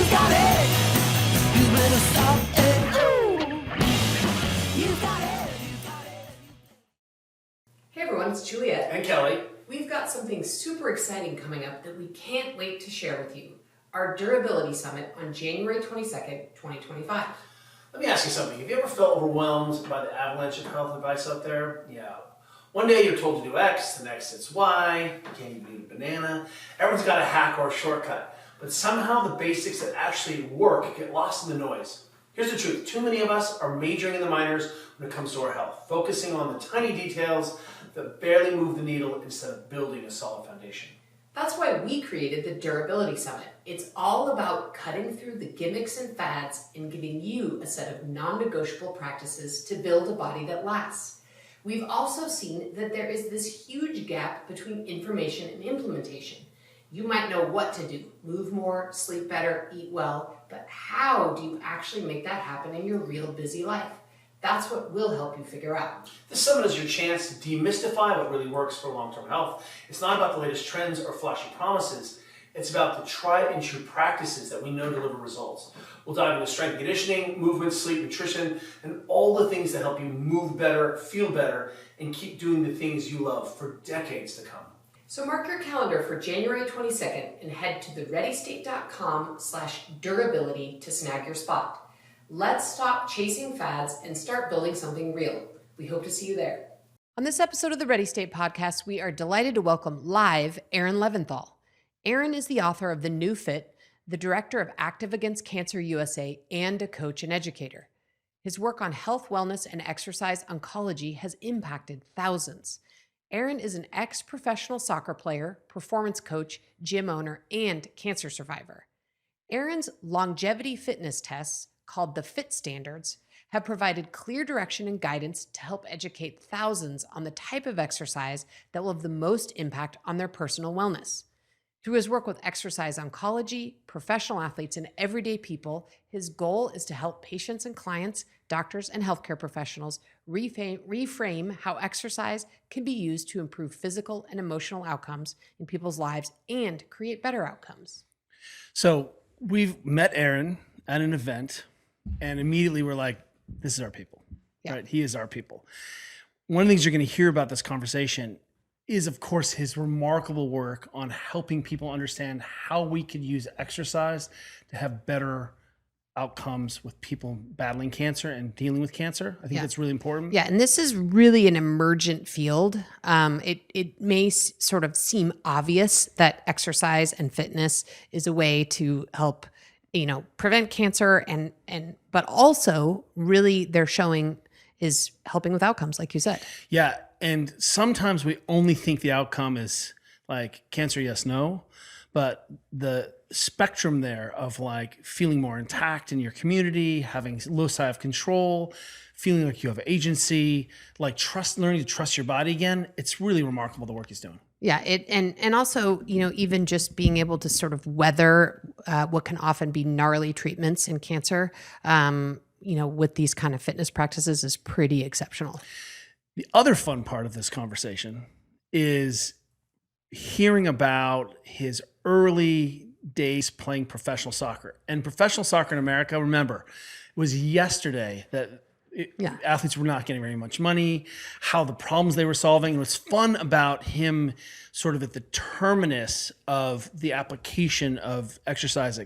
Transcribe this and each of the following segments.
You've got it. You better stop it. Ooh. You've got it. You've got it. Hey everyone, it's Juliet. And Kelly. We've got something super exciting coming up that we can't wait to share with you. Our Durability Summit on January 22nd, 2025. Let me ask you something. Have you ever felt overwhelmed by the avalanche of health advice out there? Yeah. One day you're told to do X, the next it's Y, you can't even eat a banana. Everyone's got a hack or a shortcut. But somehow the basics that actually work get lost in the noise. Here's the truth. Too many of us are majoring in the minors when it comes to our health, focusing on the tiny details that barely move the needle instead of building a solid foundation. That's why we created the Durability Summit. It's all about cutting through the gimmicks and fads and giving you a set of non-negotiable practices to build a body that lasts. We've also seen that there is this huge gap between information and implementation. You might know what to do, move more, sleep better, eat well, but how do you actually make that happen in your real busy life? That's what we'll help you figure out. This summit is your chance to demystify what really works for long-term health. It's not about the latest trends or flashy promises. It's about the tried and true practices that we know deliver results. We'll dive into strength and conditioning, movement, sleep, nutrition, and all the things that help you move better, feel better, and keep doing the things you love for decades to come. So mark your calendar for January 22nd and head to thereadystate.com/durability to snag your spot. Let's stop chasing fads and start building something real. We hope to see you there. On this episode of the Ready State podcast, we are delighted to welcome live Aaron Leventhal. Aaron is the author of The New Fit, the director of AKTIV Against Cancer USA, and a coach and educator. His work on health, wellness, and exercise oncology has impacted thousands. Aaron is an ex-professional soccer player, performance coach, gym owner, and cancer survivor. Aaron's longevity fitness tests, called the FIT Standards, have provided clear direction and guidance to help educate thousands on the type of exercise that will have the most impact on their personal wellness. Through his work with exercise oncology, professional athletes, and everyday people, his goal is to help patients and clients, doctors, and healthcare professionals reframe how exercise can be used to improve physical and emotional outcomes in people's lives and create better outcomes. So we've met Aaron at an event, and immediately we're like, this is our people, right? He is our people. One of the things you're going to hear about this conversation is, of course, his remarkable work on helping people understand how we could use exercise to have better outcomes with people battling cancer and dealing with cancer. I think that's really important. Yeah, and this is really an emergent field. It may sort of seem obvious that exercise and fitness is a way to help prevent cancer but also really they're showing is helping with outcomes, like you said. Yeah. And sometimes we only think the outcome is like cancer, yes, no, but the spectrum there of like feeling more intact in your community, having loci of control, feeling like you have agency, like learning to trust your body again. It's really remarkable the work he's doing. Yeah, and also, even just being able to sort of weather what can often be gnarly treatments in cancer, with these kind of fitness practices is pretty exceptional. The other fun part of this conversation is hearing about his early days playing professional soccer. And professional soccer in America, remember, it was yesterday that athletes were not getting very much money, how the problems they were solving. And what's fun about him sort of at the terminus of the application of exercise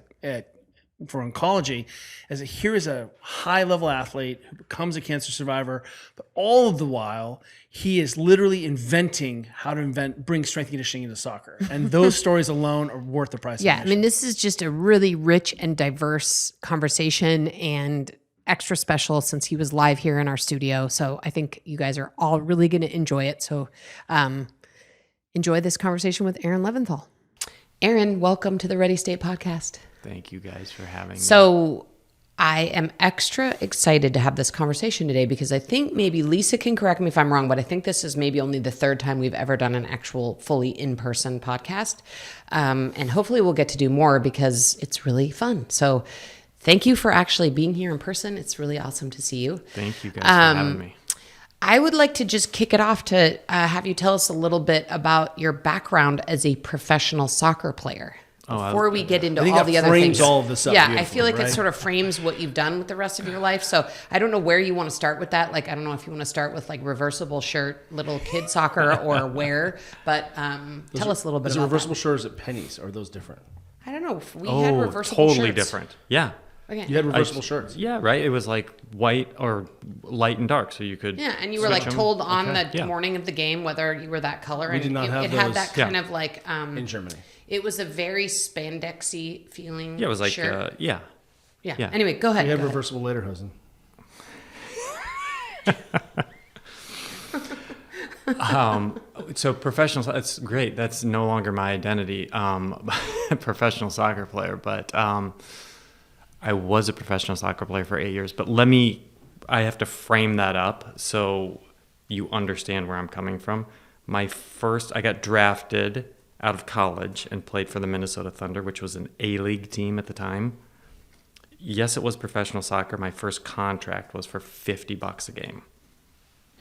for oncology is that here is a high-level athlete who becomes a cancer survivor, but all of the while, he is literally inventing how to bring strength and conditioning into soccer. And those stories alone are worth the price of admission. I mean, this is just a really rich and diverse conversation and extra special since he was live here in our studio. So I think you guys are all really going to enjoy it. So enjoy this conversation with Aaron Leventhal. Aaron, welcome to the Ready State podcast. Thank you guys for having me. So I am extra excited to have this conversation today because I think maybe Lisa can correct me if I'm wrong, but I think this is maybe only the third time we've ever done an actual fully in-person podcast. And hopefully we'll get to do more because it's really fun. So thank you for actually being here in person. It's really awesome to see you. Thank you guys for having me. I would like to just kick it off to have you tell us a little bit about your background as a professional soccer player. before we get into I think all that the other frames things. all of this up Yeah, I beautifully, feel like it right? sort of frames what you've done with the rest of your life. So I don't know where you want to start with that. Like, I don't know if you want to start with like reversible shirt, little kid soccer, or where. But tell us a little bit Is it about reversible that. shirts at Penny's, or are those different? I don't know. If we had Oh, reversible totally shirts. different. Yeah. Okay. You had reversible shirts. Yeah, right. It was like white or light and dark, so you could. Yeah, and you were like switch 'em. told on the Yeah. morning of the game whether you were that color. We and did not have it had those. that kind of like In Germany. It was a very spandexy feeling. Yeah, it was like shirt. yeah. Yeah. yeah. Anyway, go ahead. We had go ahead. reversible lederhosen. So professional, that's great. That's no longer my identity, professional soccer player. But I was a professional soccer player for 8 years. But I have to frame that up so you understand where I'm coming from. I got drafted out of college and played for the Minnesota Thunder, which was an A-League team at the time. Yes, it was professional soccer. My first contract was for $50 a game.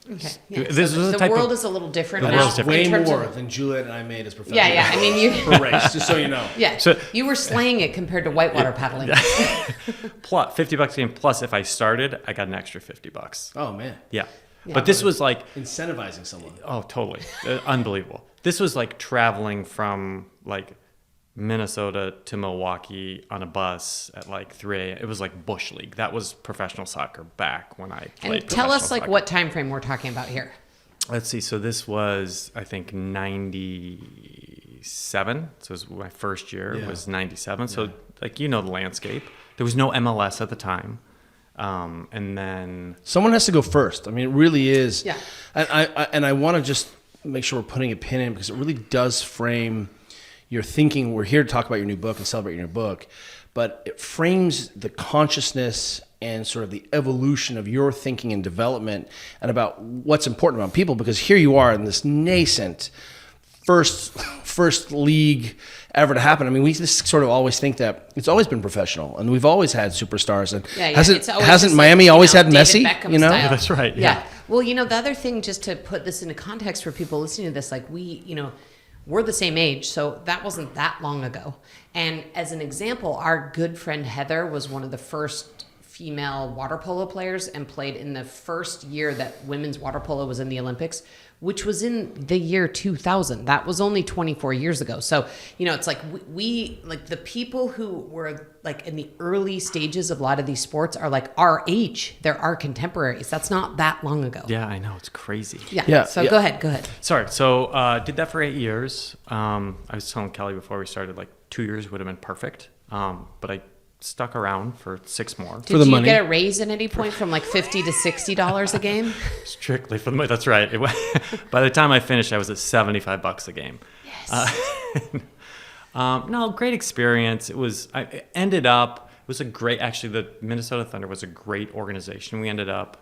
Okay. Yeah. This So was the the type world of- is a little different The now. world's different. in Way terms more of- than Juliet and I made as professionals. Yeah, yeah. I mean, you. For race, just so you know. Yeah. So- You were slaying it compared to whitewater paddling. Plus $50 a game. Plus, if I started, I got an extra $50. Oh man, Yeah. But this was like, incentivizing someone. oh, totally. Unbelievable. This was like traveling from like Minnesota to Milwaukee on a bus at like 3 a.m. It was like Bush League. That was professional soccer back when I played And tell us professional like soccer. what time frame we're talking about here. Let's see. So this was, I think, 97. So it was my first year was 97. So like, the landscape. There was no MLS at the time. And then Someone has to go first. I mean, it really is. Yeah. And I want to just make sure we're putting a pin in because it really does frame your thinking. We're here to talk about your new book and celebrate your new book, but it frames the consciousness and sort of the evolution of your thinking and development and about what's important about people, because here you are in this nascent first league ever to happen. I mean, we just sort of always think that it's always been professional and we've always had superstars. And It's always hasn't just Miami like, always had David Messi? Beckham You know, style. That's right, yeah. Well, the other thing, just to put this into context for people listening to this, like we're the same age, so that wasn't that long ago. And as an example, our good friend Heather was one of the first female water polo players and played in the first year that women's water polo was in the Olympics, which was in the year 2000. That was only 24 years ago. So, it's like we like the people who were like in the early stages of a lot of these sports are like our age. They're our contemporaries. That's not that long ago. yeah, I know, it's crazy. Yeah, So yeah. go ahead. Sorry. So did that for 8 years. I was telling Kelly before we started, like 2 years would have been perfect. But I stuck around for 6 more. Did the you money. get a raise at any point from like $50 to $60 a game? Strictly for the money. That's right. By the time I finished, I was at $75 a game. Yes. No, great experience. It was actually the Minnesota Thunder was a great organization. We ended up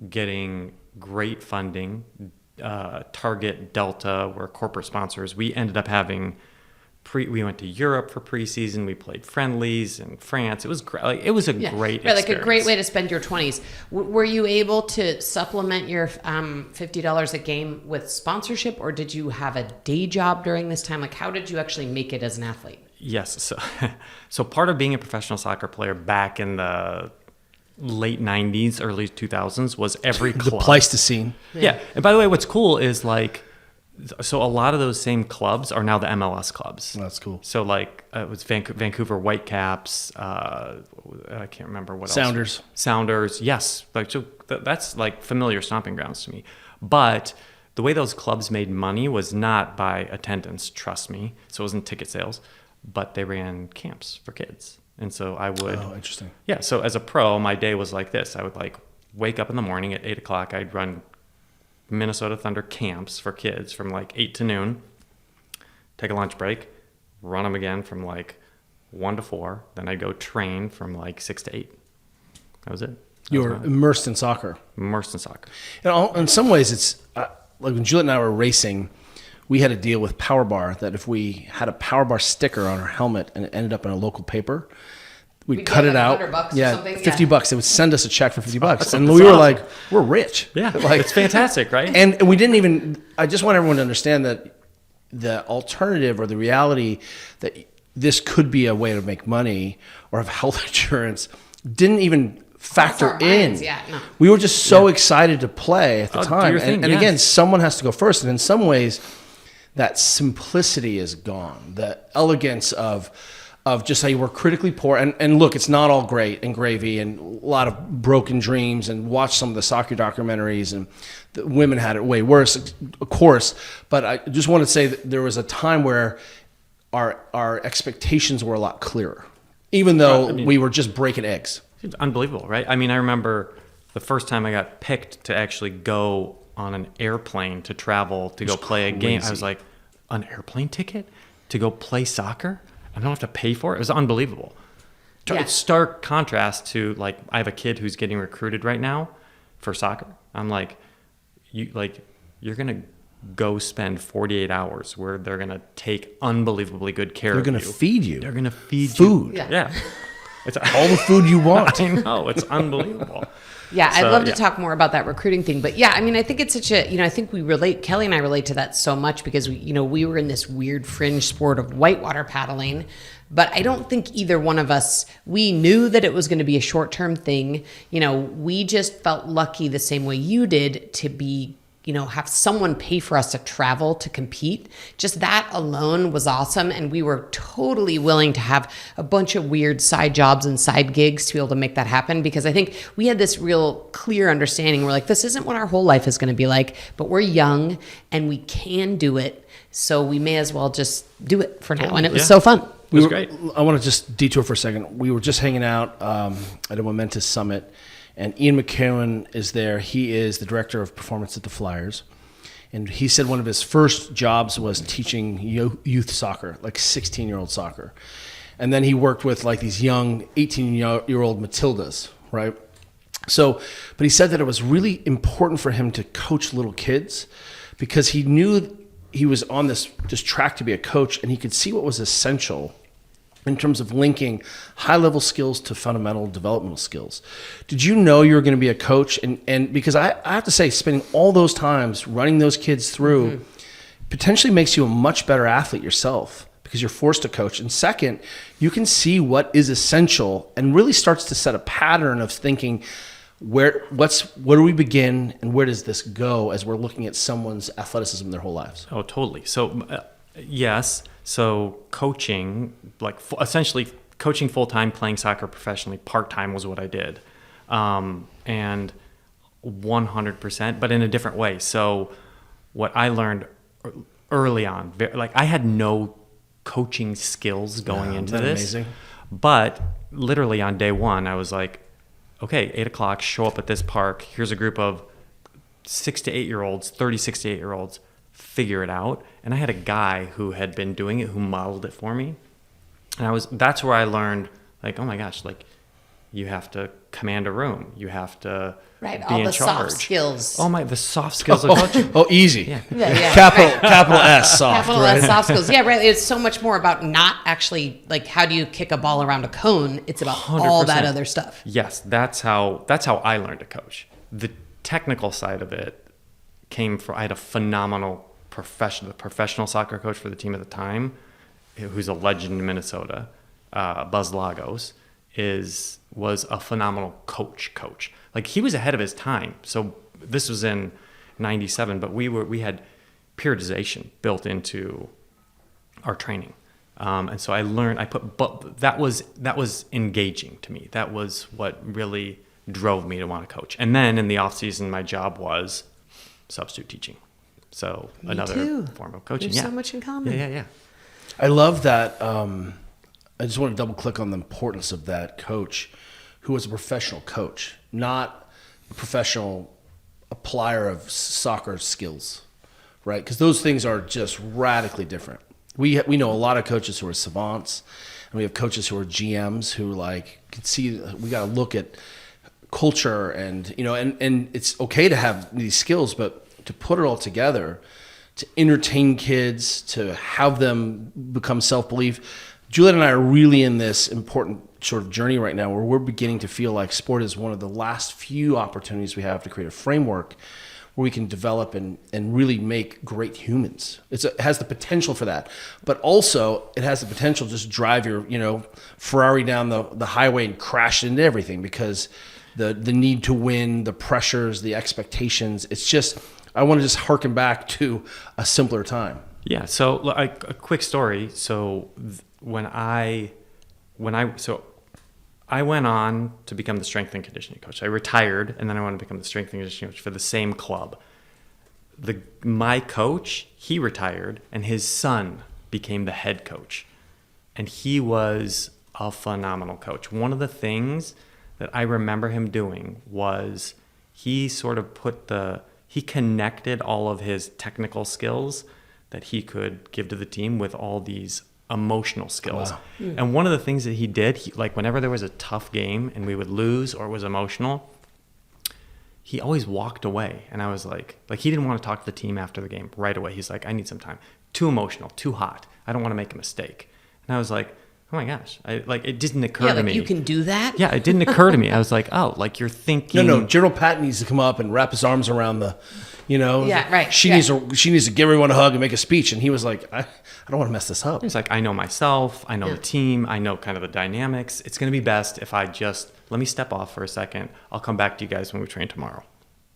getting great funding. Target, Delta were corporate sponsors. We ended up having we went to Europe for preseason. We played friendlies in France. It was great. Like, it was a great Right, like a great experience. way to spend your 20s. Were you able to supplement your $50 a game with sponsorship, or did you have a day job during this time? Like, how did you actually make it as an athlete? Yes. So part of being a professional soccer player back in the late 90s, early 2000s was every the club. Pleistocene. Yeah. And by the way, what's cool is like, so a lot of those same clubs are now the MLS clubs. That's cool. So like it was Vancouver Whitecaps. I can't remember what else. Sounders. Yes. Like, so that's like familiar stomping grounds to me. But the way those clubs made money was not by attendance, trust me. So it wasn't ticket sales, but they ran camps for kids. And so I would. Oh, interesting. Yeah. So as a pro, my day was like this. I would like wake up in the morning at 8 o'clock. I'd run Minnesota Thunder camps for kids from like 8 to noon, take a lunch break, run them again from like 1 to 4. Then I'd go train from like 6 to 8. That was it. You were immersed in soccer. Immersed in soccer. In some ways, it's like when Juliet and I were racing, we had a deal with Power Bar that if we had a Power Bar sticker on our helmet and it ended up in a local paper, we'd cut get it like out. $100 or Yeah, something, $50. yeah. They would send us a check for $50, and that's we were awesome. like, "We're rich." Yeah. like It's fantastic, right? And we didn't even. I just want everyone to understand that the alternative or the reality that this could be a way to make money or have health insurance didn't even factor our in. minds, yeah, no. We were just so excited to play at the Oh, do time. your thing, And yeah. again, someone has to go first. And in some ways, that simplicity is gone. The elegance of just how you were critically poor. And look, it's not all great and gravy and a lot of broken dreams, and watch some of the soccer documentaries, and the women had it way worse, of course. But I just want to say that there was a time where our expectations were a lot clearer, even though we were just breaking eggs. It's unbelievable, right? I mean, I remember the first time I got picked to actually go on an airplane to travel to go play a game. I was like, an airplane ticket to go play soccer? I don't have to pay for it? It was unbelievable. Yeah. It's stark contrast to, like, I have a kid who's getting recruited right now for soccer. I'm like, you're going to go spend 48 hours where they're going to take unbelievably good care They're of you. going to feed you. They're going to feed food. you. Yeah. It's All the food you want. I know. It's unbelievable. Yeah, I'd So, love to yeah. talk more about that recruiting thing. But yeah, I mean, I think it's such a, I think Kelly and I relate to that so much because we were in this weird fringe sport of whitewater paddling. But I don't think either one of us, we knew that it was going to be a short-term thing. We just felt lucky the same way you did to be, have someone pay for us to travel to compete. Just that alone was awesome. And we were totally willing to have a bunch of weird side jobs and side gigs to be able to make that happen. Because I think we had this real clear understanding. We're like, this isn't what our whole life is going to be like, but we're young and we can do it. So we may as well just do it for now. And it was so fun. It was great. I want to just detour for a second. We were just hanging out at a Momentus summit, and Ian McEwen is there. He is the director of performance at the Flyers. And he said one of his first jobs was teaching youth soccer, like 16-year-old soccer. And then he worked with like these young 18-year-old Matildas, right? So, but he said that it was really important for him to coach little kids because he knew he was on this track to be a coach, and he could see what was essential in terms of linking high-level skills to fundamental developmental skills. Did you know you were going to be a coach? And because I have to say, spending all those times running those kids through potentially makes you a much better athlete yourself because you're forced to coach. And second, you can see what is essential and really starts to set a pattern of thinking, where do we begin and where does this go as we're looking at someone's athleticism their whole lives? Oh, totally. So, yes. So coaching, essentially coaching full-time, playing soccer professionally, part-time was what I did. And 100%, but in a different way. So what I learned early on, I had no coaching skills going into isn't that this. amazing? But literally on day one, I was like, okay, 8:00, show up at this park. Here's a group of 6 to 8 year olds, 36 to 8 year olds, figure it out. And I had a guy who had been doing it, who modeled it for me. And that's where I learned, oh my gosh, you have to command a room. You have to be all in the charge. soft skills. The soft skills of coaching. Oh, easy. Yeah. Capital S, soft, Capital right? S soft skills. Yeah, right. It's so much more about not actually how do you kick a ball around a cone. It's about all that 100%. other stuff. Yes, that's how I learned to coach. The technical side of it came from, I had a phenomenal professional soccer coach for the team at the time, who's a legend in Minnesota, Buzz Lagos, was a phenomenal coach. He was ahead of his time. So this was in 97, but we had periodization built into our training. And so I learned, but that was engaging to me. That was what really drove me to want to coach. And then in the off season, my job was substitute teaching. So Me another too. form of coaching. There's so much in common. Yeah. I love that. I just want to double click on the importance of that coach who was a professional coach, not a professional applier of soccer skills, right? Because those things are just radically different. We know a lot of coaches who are savants, and we have coaches who are GMs who can see, we got to look at culture and it's okay to have these skills, but to put it all together, to entertain kids, to have them become self-belief. Juliet and I are really in this important sort of journey right now where we're beginning to feel like sport is one of the last few opportunities we have to create a framework where we can develop and really make great humans. It has the potential for that, but also it has the potential to just drive your, Ferrari down the highway and crash into everything, because the need to win, the pressures, the expectations. It's just, I want to just harken back to a simpler time. Yeah. So a quick story. So when I went on to become the strength and conditioning coach. I retired, and then I wanted to become the strength and conditioning coach for the same club. My coach, he retired, and his son became the head coach. And he was a phenomenal coach. One of the things that I remember him doing was he sort of he connected all of his technical skills that he could give to the team with all these emotional skills. Wow. And one of the things that he did, like whenever there was a tough game and we would lose or it was emotional, he always walked away. And I was like he didn't want to talk to the team after the game right away. He's like, I need some time. Too emotional, too hot. I don't want to make a mistake. And I was like, oh my gosh. It didn't occur to me. You can do that? Yeah, it didn't occur to me. I was like, oh, you're thinking. No, General Patton needs to come up and wrap his arms around the, Yeah, right. She needs to give everyone a hug and make a speech. And he was like, I don't want to mess this up. He's like, I know myself. I know the team. I know kind of the dynamics. It's going to be best if I just, let me step off for a second. I'll come back to you guys when we train tomorrow.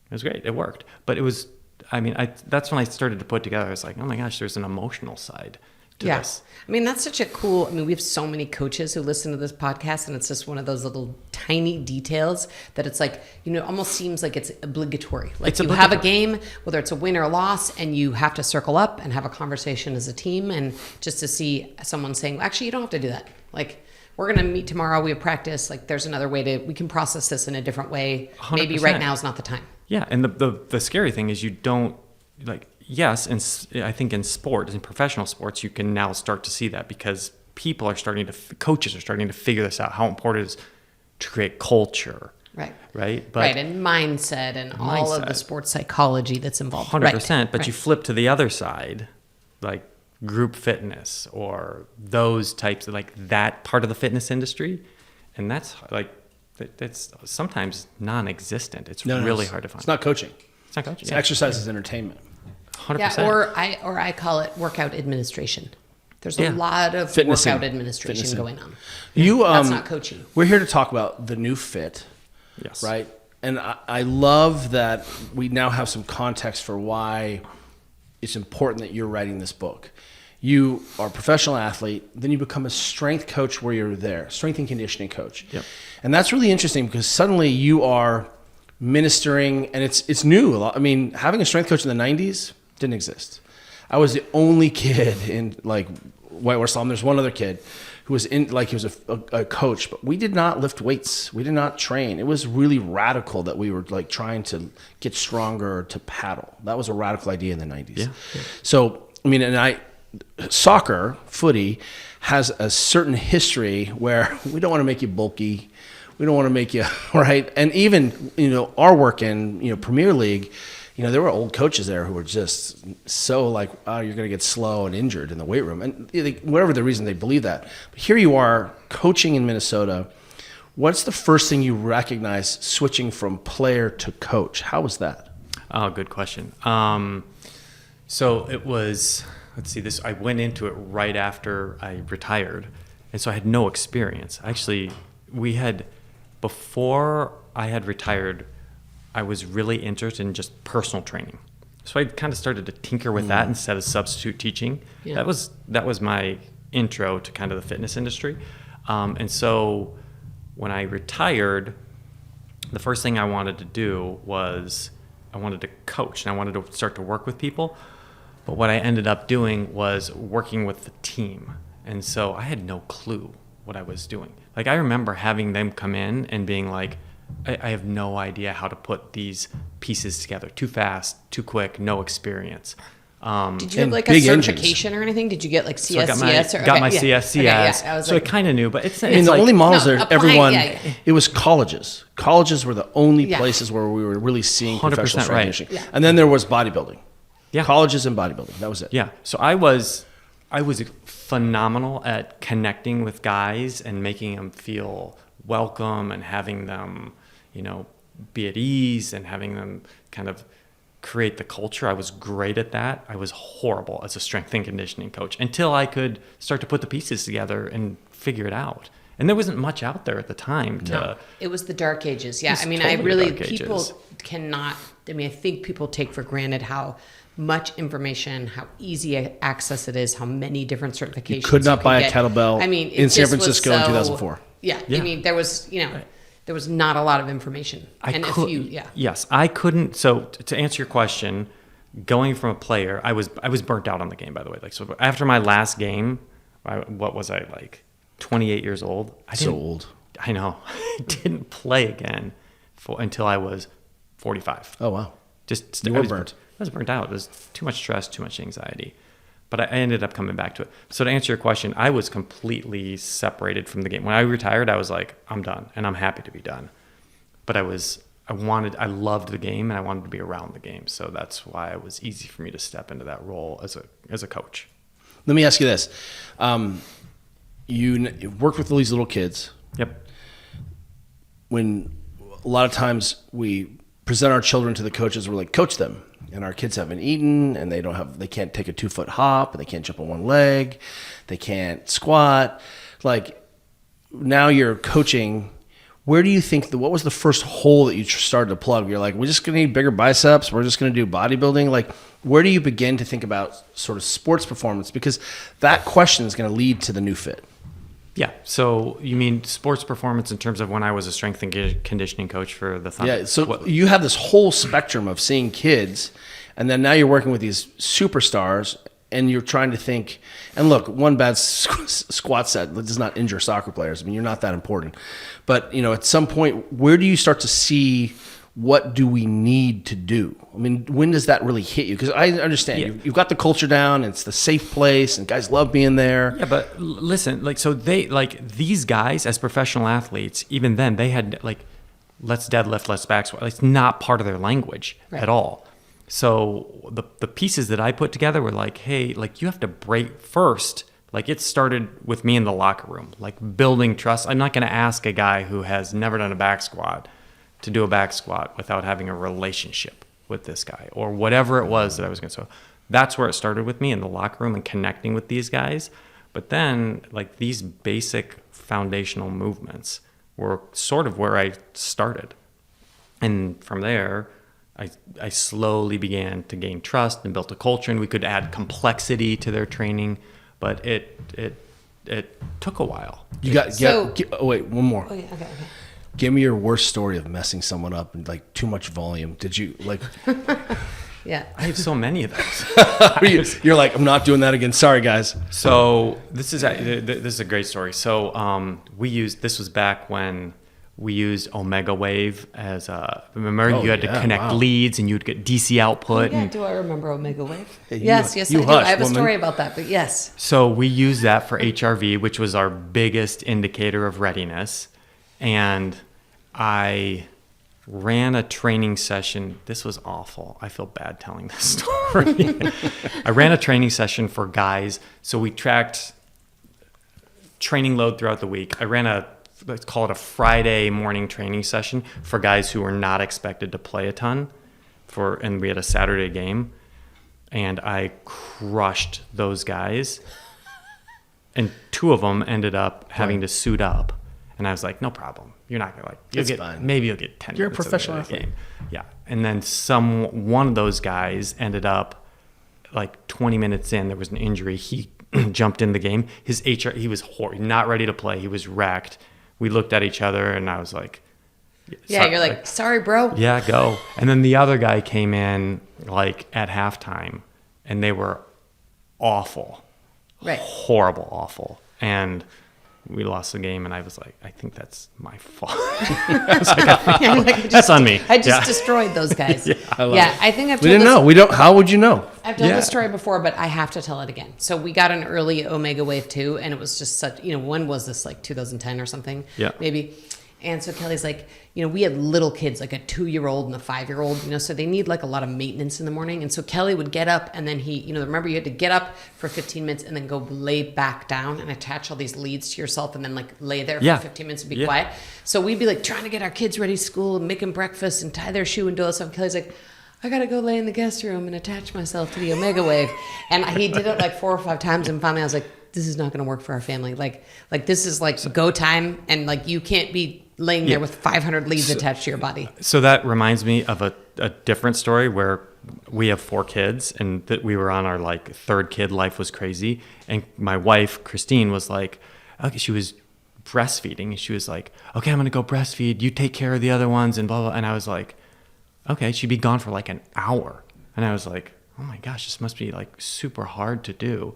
It was great. It worked. But it was, that's when I started to put together, I was like, oh my gosh, there's an emotional side to this. That's such a cool, we have so many coaches who listen to this podcast, and it's just one of those little tiny details that it's like, almost seems like it's obligatory. Like you have a game, whether it's a win or a loss, and you have to circle up and have a conversation as a team, and just to see someone saying, actually, you don't have to do that. Like, we're going to meet tomorrow. We have practice. Like, there's another way we can process this in a different way. 100%. Maybe right now is not the time. Yeah. And the scary thing is you don't, yes, and I think in professional sports, you can now start to see that, because coaches are starting to figure this out, how important it is to create culture. Right. Right. And mindset and all of the sports psychology that's involved. 100%. But you flip to the other side, like group fitness or those types of that part of the fitness industry. And that's it's sometimes non-existent. It's really hard to find. It's not coaching. It's not coaching. It's exercise is entertainment. 100%. Yeah, or I call it workout administration. There's a lot of workout administration going on. That's not coaching. We're here to talk about the new fit. Yes. Right? And I love that we now have some context for why it's important that you're writing this book. You are a professional athlete, then you become a strength coach where you're there, strength and conditioning coach. Yep. And that's really interesting, because suddenly you are ministering, and it's new. Having a strength coach in the 90s didn't exist. I was the only kid in Whitewater Slum. There's one other kid who was he was a coach, but we did not lift weights. We did not train. It was really radical that we were trying to get stronger to paddle. That was a radical idea in the 90s. Yeah. So, soccer, footy, has a certain history where we don't want to make you bulky. We don't want to make you, right? And even, our work in, Premier League, there were old coaches there who were just so oh, you're going to get slow and injured in the weight room. And whatever the reason, they believe that. But here you are coaching in Minnesota. What's the first thing you recognize switching from player to coach? How was that? Oh, good question. So it was, I went into it right after I retired. And so I had no experience. Actually, before I had retired, I was really interested in just personal training. So I kind of started to tinker with that instead of substitute teaching. Yeah. That was my intro to kind of the fitness industry. And so when I retired, the first thing I wanted to do was I wanted to coach, and I wanted to start to work with people. But what I ended up doing was working with the team. And so I had no clue what I was doing. I remember having them come in and being like, I have no idea how to put these pieces together. Too fast, too quick, no experience. Did you have a certification or anything? Did you get CSCS? So I got my CSCS. So I kind of knew, but it's the only models it was colleges. Colleges were the only places where we were really seeing professional strength conditioning. Yeah. And then there was bodybuilding. Yeah. Colleges and bodybuilding. That was it. Yeah. So I was phenomenal at connecting with guys and making them feel welcome and having them, be at ease and having them kind of create the culture. I was great at that. I was horrible as a strength and conditioning coach until I could start to put the pieces together and figure it out. And there wasn't much out there at the time to. It was the dark ages. Yeah. I mean, totally dark people ages. cannot, I think people take for granted how much information, how easy access it is, how many different certifications. You could not can buy a get. kettlebell I mean, it in San just was Francisco in so- 2004. Yeah. Yeah. I mean, there was, there was not a lot of information. Yes, I couldn't. So to answer your question, going from a player, I was burnt out on the game, by the way. Like, so after my last game, what was I, like 28 years old? So old. I know. I didn't play again until I was 45. Oh, wow. Just You were burnt. I was burnt out. It was too much stress, too much anxiety. But I ended up coming back to it. So to answer your question, I was completely separated from the game. When I retired, I was like, I'm done, and I'm happy to be done. But I loved the game, and I wanted to be around the game. So that's why it was easy for me to step into that role as a coach. Let me ask you this. You work with these little kids. Yep. When a lot of times we present our children to the coaches, we're like, coach them. And our kids haven't eaten, and they can't take a 2-foot hop, and they can't jump on one leg, they can't squat. Like, now you're coaching. Where do you think what was the first hole that you started to plug? You're like, we're just going to need bigger biceps. We're just going to do bodybuilding. Like, where do you begin to think about sort of sports performance? Because that question is going to lead to the new fit. Yeah. So you mean sports performance in terms of when I was a strength and conditioning coach for the Thunder? Yeah. So you have this whole spectrum of seeing kids, and then now you're working with these superstars, and you're trying to think. And look, one bad squat set does not injure soccer players. I mean, you're not that important. But at some point, where do you start to see what do we need to do? I mean, when does that really hit you? Because I understand you've got the culture down, it's the safe place, and guys love being there. Yeah, but listen, these guys as professional athletes, even then they had let's deadlift, let's back squat. It's not part of their language at all. So the pieces that I put together were like, hey, you have to break first. It started with me in the locker room, building trust. I'm not going to ask a guy who has never done a back squat to do a back squat without having a relationship with this guy or whatever it was that I was going to. So that's where it started with me in the locker room and connecting with these guys. But then these basic foundational movements were sort of where I started. And from there, I slowly began to gain trust and built a culture, and we could add complexity to their training, but it took a while. Wait, one more. Okay. Give me your worst story of messing someone up and too much volume. Did you Yeah. I have so many of those. You're like, I'm not doing that again. Sorry, guys. So this is a great story. So this was back when we used Omega Wave as remember you had to connect leads and you'd get DC output. Yeah, do I remember Omega Wave? Hey, yes, you I do. hush, I have a woman. story about that, but yes. So we used that for HRV, which was our biggest indicator of readiness. And I ran a training session. This was awful. I feel bad telling this story. I ran a training session for guys. So we tracked training load throughout the week. I ran let's call it a Friday morning training session for guys who were not expected to play a ton and we had a Saturday game. And I crushed those guys. And 2 of them ended up having to suit up. And I was like, no problem. You're not gonna fine. Maybe you'll get 10 You're a minutes professional of the athlete. game. Yeah. And then one of those guys ended up 20 minutes in, there was an injury. He jumped in the game. He was not ready to play. He was wrecked. We looked at each other and I was like, Yeah, you're like, sorry, bro. yeah, go. And then the other guy came in at halftime and they were awful. Right. Horrible, awful. And we lost the game, and I was like, I think that's my fault. That's on me. I just destroyed those guys. I think I've told We didn't know. We don't. How would you know? I've told this story before, but I have to tell it again. So we got an early Omega Wave 2, and it was just such, when was this, 2010 or something? Yeah. Maybe. And so Kelly's like, we had little kids, a 2-year-old and a 5-year-old, so they need a lot of maintenance in the morning. And so Kelly would get up and then he, remember you had to get up for 15 minutes and then go lay back down and attach all these leads to yourself and then lay there for 15 minutes and be quiet. So we'd be trying to get our kids ready to school and make them breakfast and tie their shoe and do all this stuff. Kelly's like, I got to go lay in the guest room and attach myself to the Omega Wave. And he did it like 4 or 5 times. And finally I was like, this is not going to work for our family. Like this is like go time. And like, you can't be laying there with 500 leads attached to your body. So that reminds me of a different story where we have 4 kids and that we were on our like 3rd kid. Life was crazy. And my wife, Christine, was like, okay, she was breastfeeding and she was like, okay, I'm going to go breastfeed. You take care of the other ones and blah, blah. And I was like, okay, she'd be gone for like an hour. And I was like, oh my gosh, this must be like super hard to do.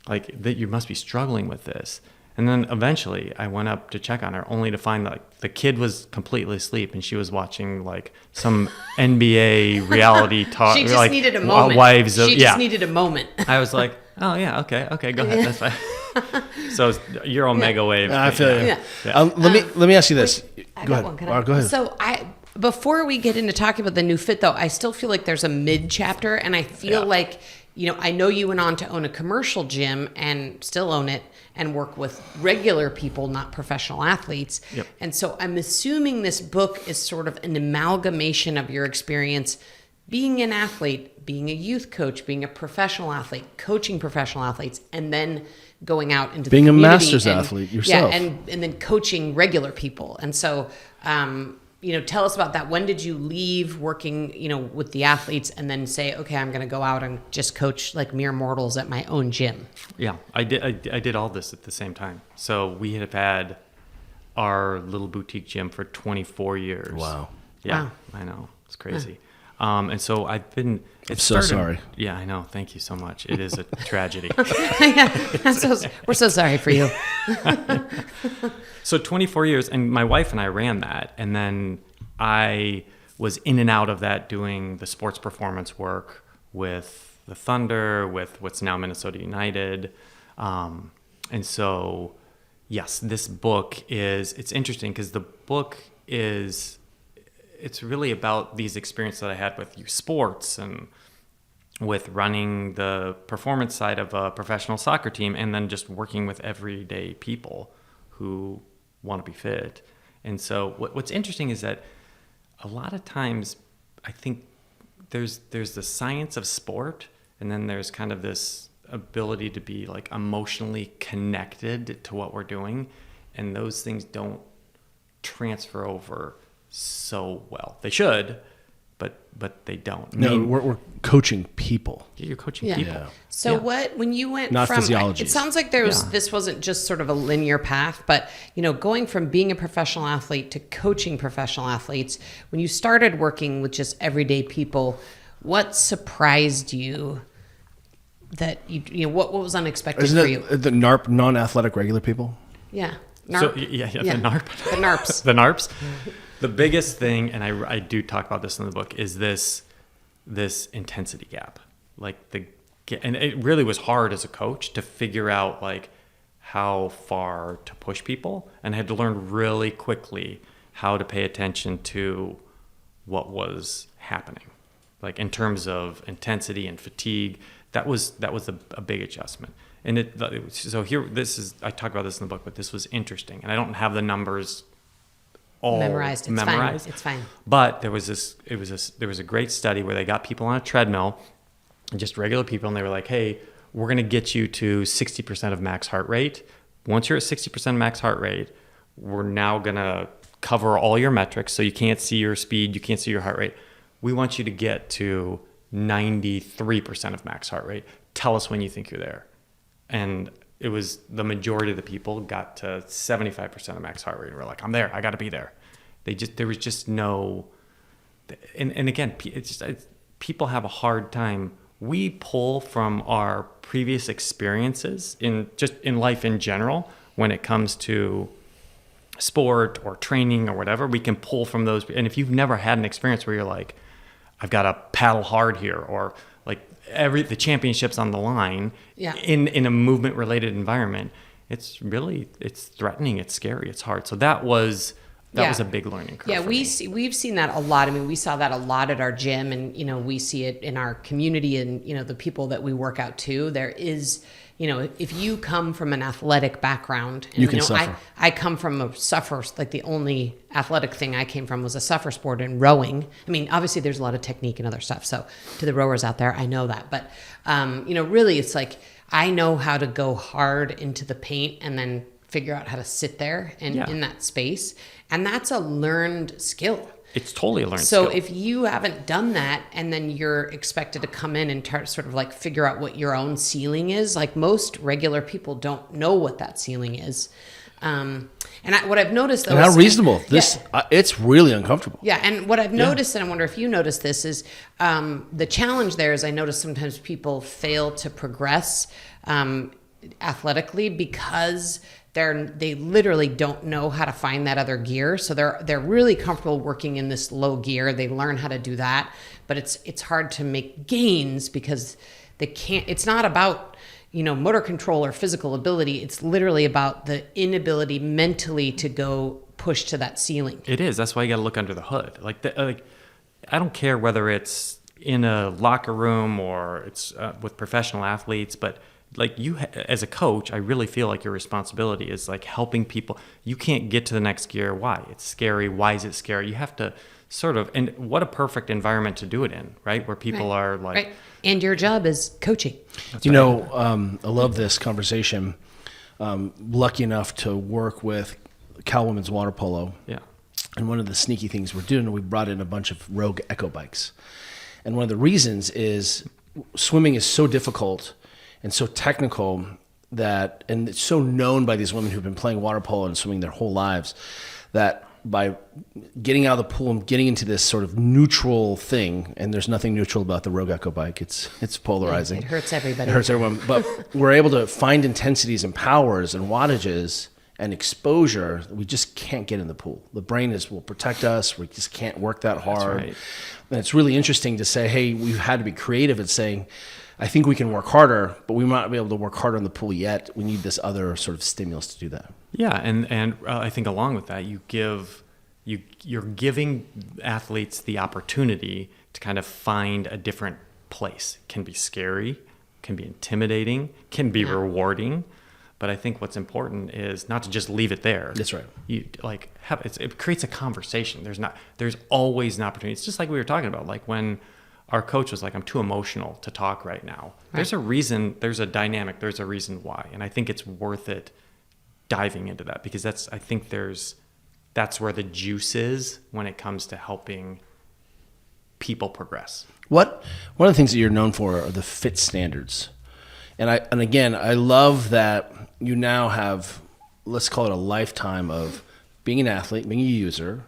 Like that you must be struggling with this. And then eventually I went up to check on her only to find like the kid was completely asleep and she was watching like some NBA reality talk. She just like, needed a moment. Wives of, she just needed a moment. I was like, oh yeah, okay, go ahead, that's fine. So your Omega Wave. I feel you. Yeah. Let me ask you this. I Go got ahead. one. Can All right, go ahead. So before we get into talking about the new fit though, I still feel like there's a mid chapter and I feel like, I know you went on to own a commercial gym and still own it and work with regular people, not professional athletes. Yep. And so I'm assuming this book is sort of an amalgamation of your experience being an athlete, being a youth coach, being a professional athlete, coaching professional athletes, and then going out into Being the a community master's and, athlete yourself. Yeah, and then coaching regular people. And so, tell us about that. When did you leave working, with the athletes and then say, okay, I'm going to go out and just coach like mere mortals at my own gym? Yeah, I did all this at the same time. So we have had our little boutique gym for 24 years. Wow. Yeah, Wow. I know. It's crazy. And so I've been... I'm so sorry. Yeah, I know. Thank you so much. It is a tragedy. We're so sorry for you. So 24 years, and my wife and I ran that. And then I was in and out of that doing the sports performance work with the Thunder, with what's now Minnesota United. And so, yes, this book it's interesting because the book it's really about these experiences that I had with youth sports and with running the performance side of a professional soccer team and then just working with everyday people who want to be fit. And so what's interesting is that a lot of times I think there's the science of sport and then there's kind of this ability to be like emotionally connected to what we're doing, and those things don't transfer over so well. They should, but they don't. No, we're coaching people. You're coaching Yeah. people. Yeah. So when you went Not from, physiologies. it sounds like this wasn't just sort of a linear path, but going from being a professional athlete to coaching professional athletes, when you started working with just everyday people, what surprised you that what was unexpected Isn't for it you? the NARP, non-athletic regular people? Yeah. So NARP. the NARP. The NARPs. The NARPs. The biggest thing, and I do talk about this in the book, is this intensity gap. And it really was hard as a coach to figure out like how far to push people, and I had to learn really quickly how to pay attention to what was happening, like in terms of intensity and fatigue. That was a big adjustment. And I talk about this in the book, but this was interesting, and I don't have the numbers all Memorized. It's fine. But there was a great study where they got people on a treadmill, just regular people, and they were like, hey, we're going to get you to 60% of max heart rate. Once you're at 60% max heart rate, we're now going to cover all your metrics. So you can't see your speed, you can't see your heart rate. We want you to get to 93% of max heart rate. Tell us when you think you're there. And it was the majority of the people got to 75% of max heart rate. We're like, I'm there. I got to be there. There was just no, and again, people have a hard time. We pull from our previous experiences in life in general when it comes to sport or training or whatever. We can pull from those. And if you've never had an experience where you're like, I've got to paddle hard here, or like the championship's on the line in a movement related environment, it's threatening, it's scary, it's hard. So that was That was a big learning curve. Yeah, for me. we've seen that a lot. I mean, we saw that a lot at our gym, and we see it in our community, and the people that we work out to. There is, if you come from an athletic background, and, You can suffer. I come from a suffer. Like the only athletic thing I came from was a suffer sport in rowing. I mean, obviously there's a lot of technique and other stuff. So to the rowers out there, I know that, but really, it's like I know how to go hard into the paint and then figure out how to sit there and in that space. And that's a learned skill. It's totally a learned skill. So if you haven't done that and then you're expected to come in and sort of like figure out what your own ceiling is, like most regular people don't know what that ceiling is. What I've noticed though, And how is, reasonable. This it's really uncomfortable. yeah, and what I've noticed, and I wonder if you notice this, is the challenge there is I notice sometimes people fail to progress athletically because they literally don't know how to find that other gear. So they're really comfortable working in this low gear. They learn how to do that, but it's hard to make gains because they can't. It's not about motor control or physical ability. It's literally about the inability mentally to go push to that ceiling. It is. That's why you got to look under the hood. Like I don't care whether it's in a locker room or it's with professional athletes, but like you as a coach, I really feel like your responsibility is like helping people. You can't get to the next gear. Why? It's scary. Why is it scary? You have to sort of, and what a perfect environment to do it in, right? Where people are like, right. And your job is coaching. I love this conversation. Lucky enough to work with Cal Women's Water Polo. yeah, And one of the sneaky things we're doing, we brought in a bunch of Rogue Echo bikes. And one of the reasons is swimming is so difficult and so technical and it's so known by these women who've been playing water polo and swimming their whole lives, that by getting out of the pool and getting into this sort of neutral thing, and there's nothing neutral about the Rogue Echo bike, it's polarizing. It hurts everybody. It hurts everyone. But we're able to find intensities and powers and wattages and exposure that we just can't get in the pool. The brain will protect us. We just can't work that hard. right. And it's really interesting to say, hey, we've had to be creative at saying, I think we can work harder, but we might not be able to work harder in the pool yet. We need this other sort of stimulus to do that. yeah, and I think along with that, you're giving athletes the opportunity to kind of find a different place. It can be scary, can be intimidating, can be rewarding. But I think what's important is not to just leave it there. That's right. It creates a conversation. There's always an opportunity. It's just like we were talking about, like when our coach was like, I'm too emotional to talk right now. Right. There's a reason, there's a dynamic, there's a reason why. And I think it's worth it diving into that because that's where the juice is when it comes to helping people progress. One of the things that you're known for are the fit standards. And again, I love that you now have, let's call it a lifetime of being an athlete, being a user,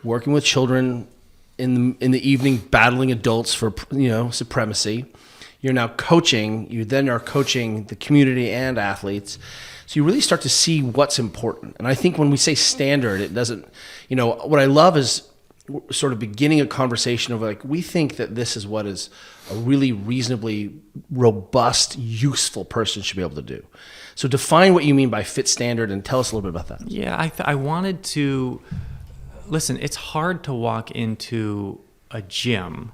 working with children in the evening, battling adults for supremacy. You're now coaching. You then are coaching the community and athletes. So you really start to see what's important. And I think when we say standard, it doesn't. What I love is sort of beginning a conversation of like, we think that this is what is a really reasonably robust, useful person should be able to do. So define what you mean by fit standard and tell us a little bit about that. Yeah, I wanted to listen. It's hard to walk into a gym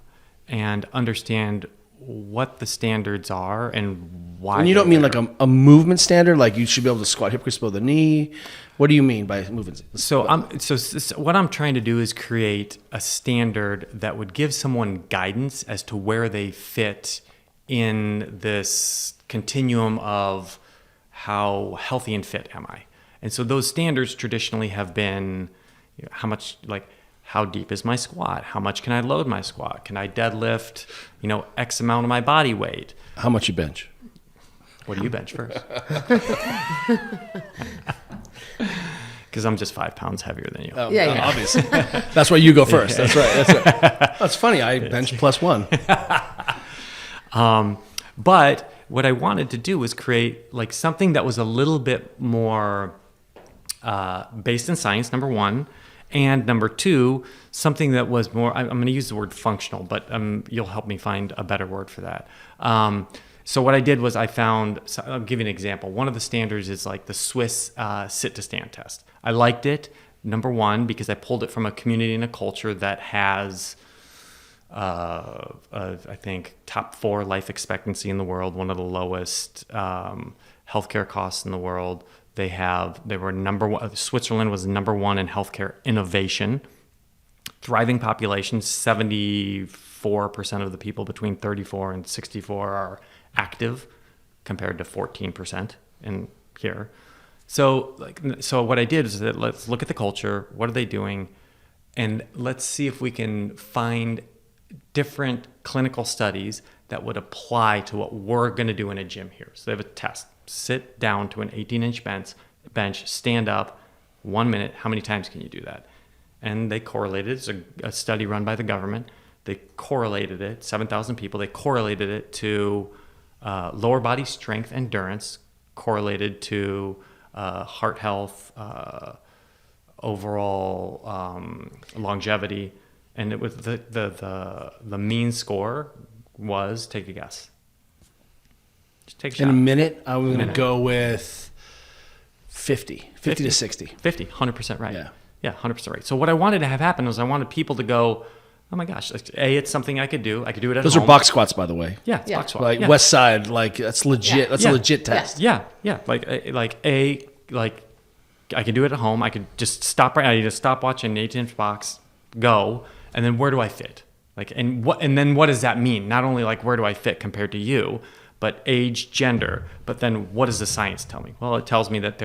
and understand what the standards are and why. And you don't mean like a movement standard, like you should be able to squat hip crease below the knee. What do you mean by movement? So what I'm trying to do is create a standard that would give someone guidance as to where they fit in this continuum of how healthy and fit am I. And so those standards traditionally have been how deep is my squat? How much can I load my squat? Can I deadlift, X amount of my body weight? How much you bench? What do you bench first? Because I'm just 5 pounds heavier than you. Obviously. That's why you go first. That's right. That's funny. I bench +1. But what I wanted to do was create like something that was a little bit more based in science, number one. And number two, something that was more, I'm going to use the word functional, but you'll help me find a better word for that. So what I did was I'll give you an example. One of the standards is like the Swiss sit to stand test. I liked it. Number one, because I pulled it from a community and a culture that has, I think, top 4 life expectancy in the world, one of the lowest healthcare costs in the world. They were number one. Switzerland was number one in healthcare innovation. Thriving population, 74% of the people between 34 and 64 are active, compared to 14% in here. So what I did is that let's look at the culture. What are they doing? And let's see if we can find different clinical studies that would apply to what we're going to do in a gym here. So they have a test. Sit down to an 18-inch bench, stand up, 1 minute. How many times can you do that? And they correlated. It's a study run by the government. They correlated it, 7,000 people. They correlated it to lower body strength, endurance, correlated to heart health, overall longevity. And it was the mean score was, take a guess. Just take a shot. In a minute, I'm going to go with 50 to 60. 50, 100% right. Yeah, 100% right. So what I wanted to have happen was I wanted people to go, oh my gosh, it's something I could do. I could do it at home. Those are box squats, by the way. Yeah, it's box squats. Like West Side, like that's legit. Yeah. That's a legit test. Yeah. Like I can do it at home. I could just stop. I need a stopwatch and an 18-inch box. Go, and then where do I fit? And then what does that mean? Not only like where do I fit compared to you, but age, gender. But then what does the science tell me? Well, it tells me that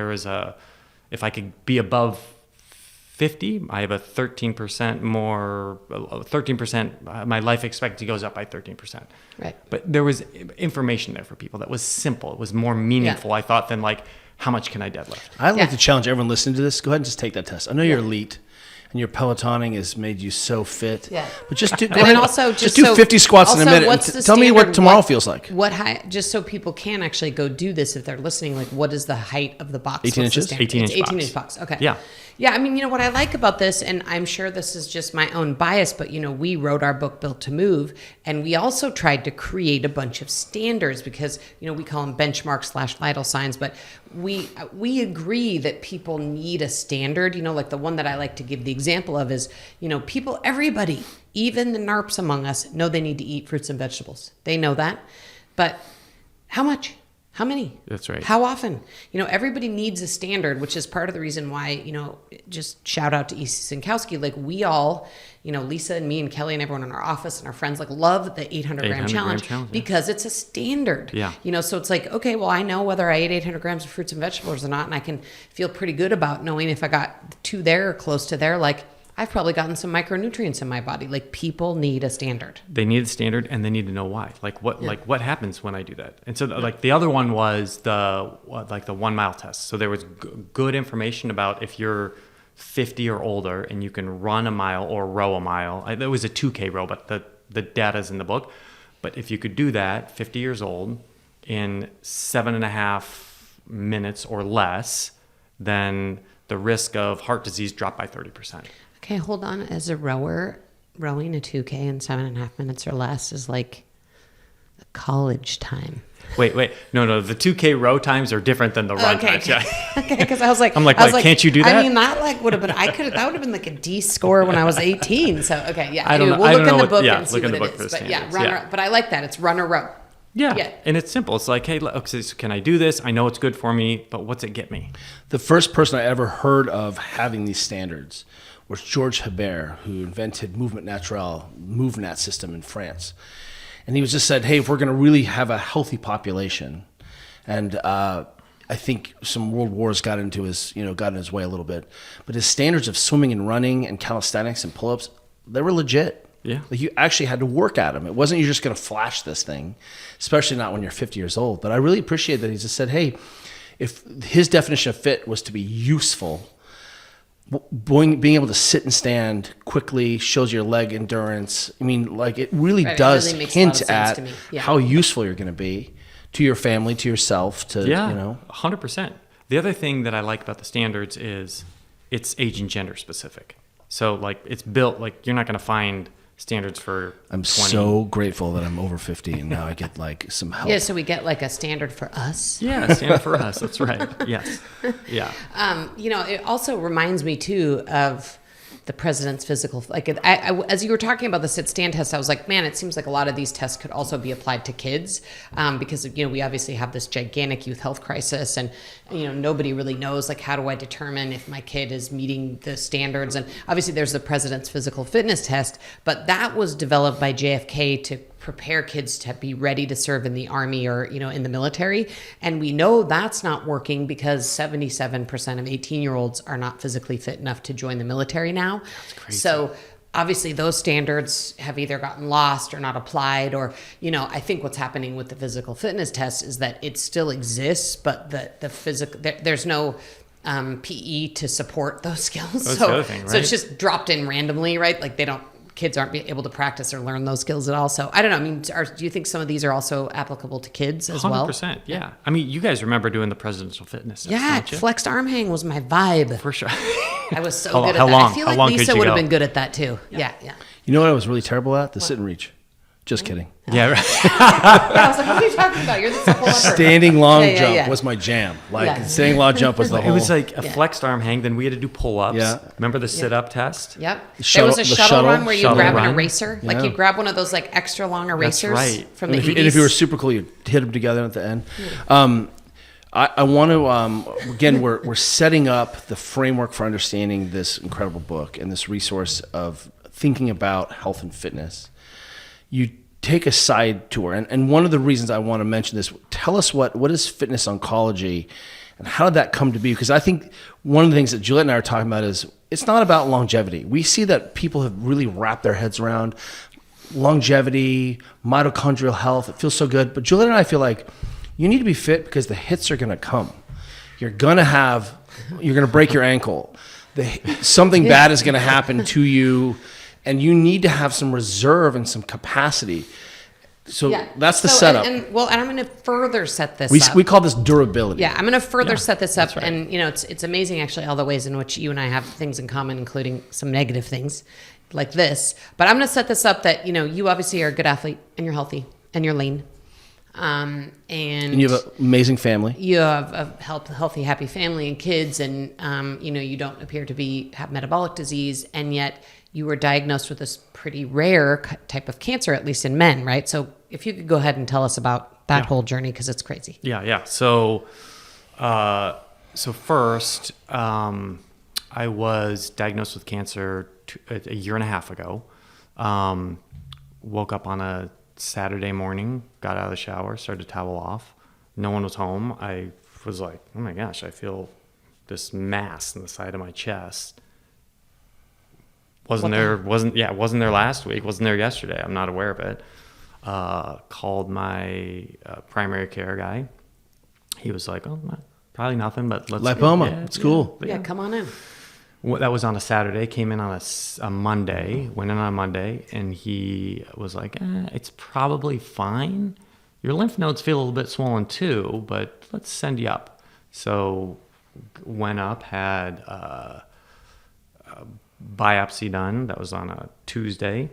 if I could be above 50, I have a 13% more, 13%, my life expectancy goes up by 13%. Right. But there was information there for people that was simple. It was more meaningful, I thought, than like, how much can I deadlift? I'd like to challenge everyone listening to this. Go ahead and just take that test. I know you're elite and your Pelotoning has made you so fit. Yeah. But just do, And then also just do 50 squats in a minute. What's the Tell me what tomorrow feels like. What height? Just so people can actually go do this if they're listening. Like, what is the height of the box? 18 What's the inches? standard? 18 It's inch 18-inch box. Okay. Yeah. Yeah, I mean, what I like about this, and I'm sure this is just my own bias, but, we wrote our book, Built to Move, and we also tried to create a bunch of standards because, we call them benchmarks / vital signs, but we agree that people need a standard, like the one that I like to give the example of is, everybody, even the NARPs among us, know they need to eat fruits and vegetables. They know that, but how much? How many? That's right. How often? Everybody needs a standard, which is part of the reason why, just shout out to E.C. Sinkowski. Like we all, Lisa and me and Kelly and everyone in our office and our friends love the 800 gram challenge because it's a standard. Yeah. So it's like, okay, well, I know whether I ate 800 grams of fruits and vegetables or not, and I can feel pretty good about knowing if I got to there or close to there, like I've probably gotten some micronutrients in my body. Like people need a standard. They need a standard and they need to know why. Like what happens when I do that? And so like the other one was the 1 mile test. So there was good information about if you're 50 or older and you can run a mile or row a mile. There was a 2K row, but the data's in the book. But if you could do that, 50 years old, in 7.5 minutes or less, then the risk of heart disease dropped by 30%. Okay, hold on. As a rower, rowing a 2K in 7.5 minutes or less is like college time. Wait. No. The 2K row times are different than the run times. Yeah. Okay, because I was like, can't you do that? I mean, that would have been. That would have been like a D score when I was 18. So okay, yeah. I don't know. We'll look in the book yeah, and see look in what the it book for is. the But standards. but I like that. It's run or row. Yeah. And it's simple. It's like, hey, okay, so can I do this? I know it's good for me, but what's it get me? The first person I ever heard of having these standards was George Hebert, who invented Movement Naturel, MoveNat system in France. And he was just said, hey, if we're going to really have a healthy population, and I think some world wars got in his way a little bit, but his standards of swimming and running and calisthenics and pull-ups, they were legit. Yeah. Like you actually had to work at them. It wasn't you're just going to flash this thing, especially not when you're 50 years old. But I really appreciate that he just said, hey, if his definition of fit was to be useful, being able to sit and stand quickly shows your leg endurance. I mean, like it really does it really makes hint a lot of sense at to me. Yeah. how useful you're going to be to your family, to yourself, to, 100%. The other thing that I like about the standards is it's age and gender specific. So like it's built, like you're not going to find standards for I'm 20. so grateful that I'm over 50 and now I get like some help. Yeah, so we get like a standard for us. Yeah, standard for us. That's right. Yes. Yeah. It also reminds me too of the president's physical. Like, as you were talking about the sit-stand test, I was like, man, it seems like a lot of these tests could also be applied to kids, because we obviously have this gigantic youth health crisis, and nobody really knows, like, how do I determine if my kid is meeting the standards? And obviously, there's the president's physical fitness test, but that was developed by JFK to prepare kids to be ready to serve in the army or in the military, and we know that's not working because 77% of 18-year-olds are not physically fit enough to join the military now. That's crazy. So obviously those standards have either gotten lost or not applied, or I think what's happening with the physical fitness test is that it still exists, but the physical there's no PE to support those skills. That's the other thing, So it's just dropped in randomly, right? Like kids aren't able to practice or learn those skills at all. So I don't know. I mean, do you think some of these are also applicable to kids as well? 100%. Yeah. I mean, you guys remember doing the presidential fitness test, Yeah, don't you? flexed arm hang was my vibe. For sure. I was so How good at long- that. how I feel long like could Lisa you would have go? been good at that too. Yeah. You know what I was really terrible at? The sit and reach. Just kidding. Yeah. Right. I was like, what are you talking about? You're the supple upper. Standing long Yeah, jump yeah. was my jam. Like Yeah. standing long jump was the whole. It was like a flexed arm hang. Then we had to do pull-ups. Yeah. Remember the sit-up test? Yep. Shuttle- there was a the shuttle shuttle- run where you shuttle grab an run. eraser. Like Yeah. you grab one of those like extra long erasers right. from and the if, 80s. and if you were super cool, you hit them together at the end. I want to again, we're setting up the framework for understanding this incredible book and this resource of thinking about health and fitness. You take a side tour, and one of the reasons I want to mention this, tell us what is fitness oncology and how did that come to be? Because I think one of the things that Juliet and I are talking about is it's not about longevity. We see that people have really wrapped their heads around longevity, mitochondrial health. It feels so good. But Juliet and I feel like you need to be fit because the hits are going to come. You're going to break your ankle. Something bad is going to happen to you, and you need to have some reserve and some capacity. So that's the setup. And I'm going to further set this up. We call this durability. Yeah, I'm going to further set this up. Right. And, it's amazing, actually, all the ways in which you and I have things in common, including some negative things like this. But I'm going to set this up that, you obviously are a good athlete, and you're healthy, and you're lean. And you have an amazing family. You have a healthy, happy family and kids, and, you don't appear to have metabolic disease, and yet you were diagnosed with this pretty rare type of cancer, at least in men, right? So if you could go ahead and tell us about that whole journey, because it's crazy. Yeah. So first, I was diagnosed with cancer a year and a half ago. Woke up on a Saturday morning, got out of the shower, started to towel off. No one was home. I was like, oh my gosh, I feel this mass in the side of my chest. Wasn't there last week, wasn't there yesterday. I'm not aware of it. Called my primary care guy. He was like, oh, probably nothing, but let's lipoma. It's cool. Yeah, come on in. Well, that was on a Saturday, came in on a Monday, went in on a Monday, and he was like, it's probably fine. Your lymph nodes feel a little bit swollen too, but let's send you up. So went up, had a biopsy done. That was on a Tuesday.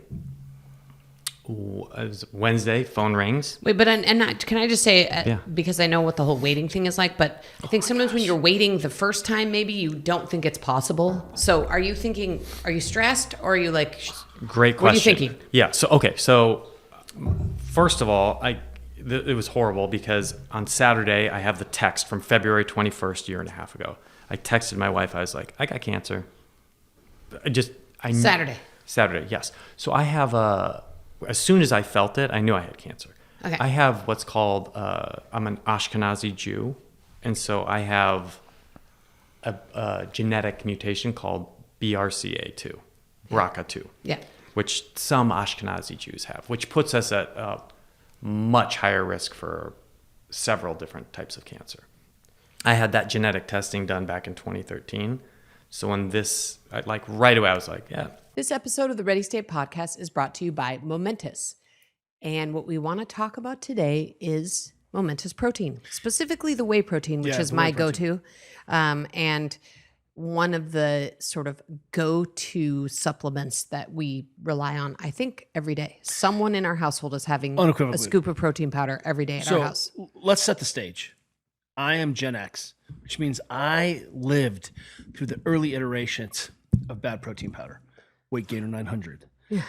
It was Wednesday, phone rings. Wait, but can I just say, because I know what the whole waiting thing is like, but I think sometimes when you're waiting the first time, maybe you don't think it's possible. So are you stressed, or are you like... Great question. What are you thinking? Yeah, so first of all, it was horrible because on Saturday, I have the text from February 21st, a year and a half ago. I texted my wife, I was like, I got cancer. Saturday, yes. So I have as soon as I felt it, I knew I had cancer. Okay. I have what's called, I'm an Ashkenazi Jew, and so I have a genetic mutation called BRCA2, BRCA2, which some Ashkenazi Jews have, which puts us at a much higher risk for several different types of cancer. I had that genetic testing done back in 2013. So when right away, I was like, yeah. This episode of the Ready State Podcast is brought to you by Momentus. And what we want to talk about today is Momentus protein, specifically the whey protein, which is my go-to. And one of the sort of go-to supplements that we rely on, I think, every day. Someone in our household is having a Unequivocally. scoop of protein powder every day at our house. Let's set the stage. I am Gen X, which means I lived through the early iterations of bad protein powder, Weight Gainer 900,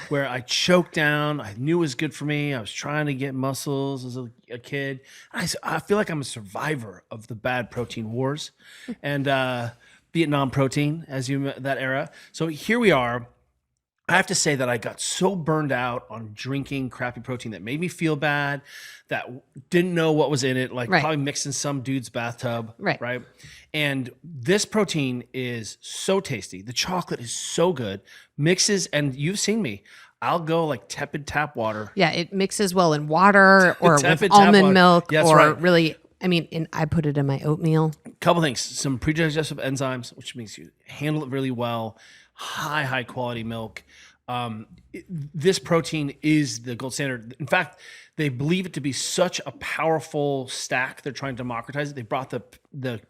where I choked down. I knew it was good for me. I was trying to get muscles as a kid. I feel like I'm a survivor of the bad protein wars and Vietnam protein, that era. So here we are. I have to say that I got so burned out on drinking crappy protein that made me feel bad, that didn't know what was in it, like probably mixed in some dude's bathtub, right? And this protein is so tasty. The chocolate is so good. Mixes, and you've seen me. I'll go like tepid tap water. Yeah, it mixes well in water or with Tepid tap almond water. milk, Yeah, that's or right. really, I mean, I put it in my oatmeal. Couple things, some pre-digestive enzymes, which means you handle it really well. High quality milk. This protein is the gold standard. In fact, they believe it to be such a powerful stack. They're trying to democratize it. They brought the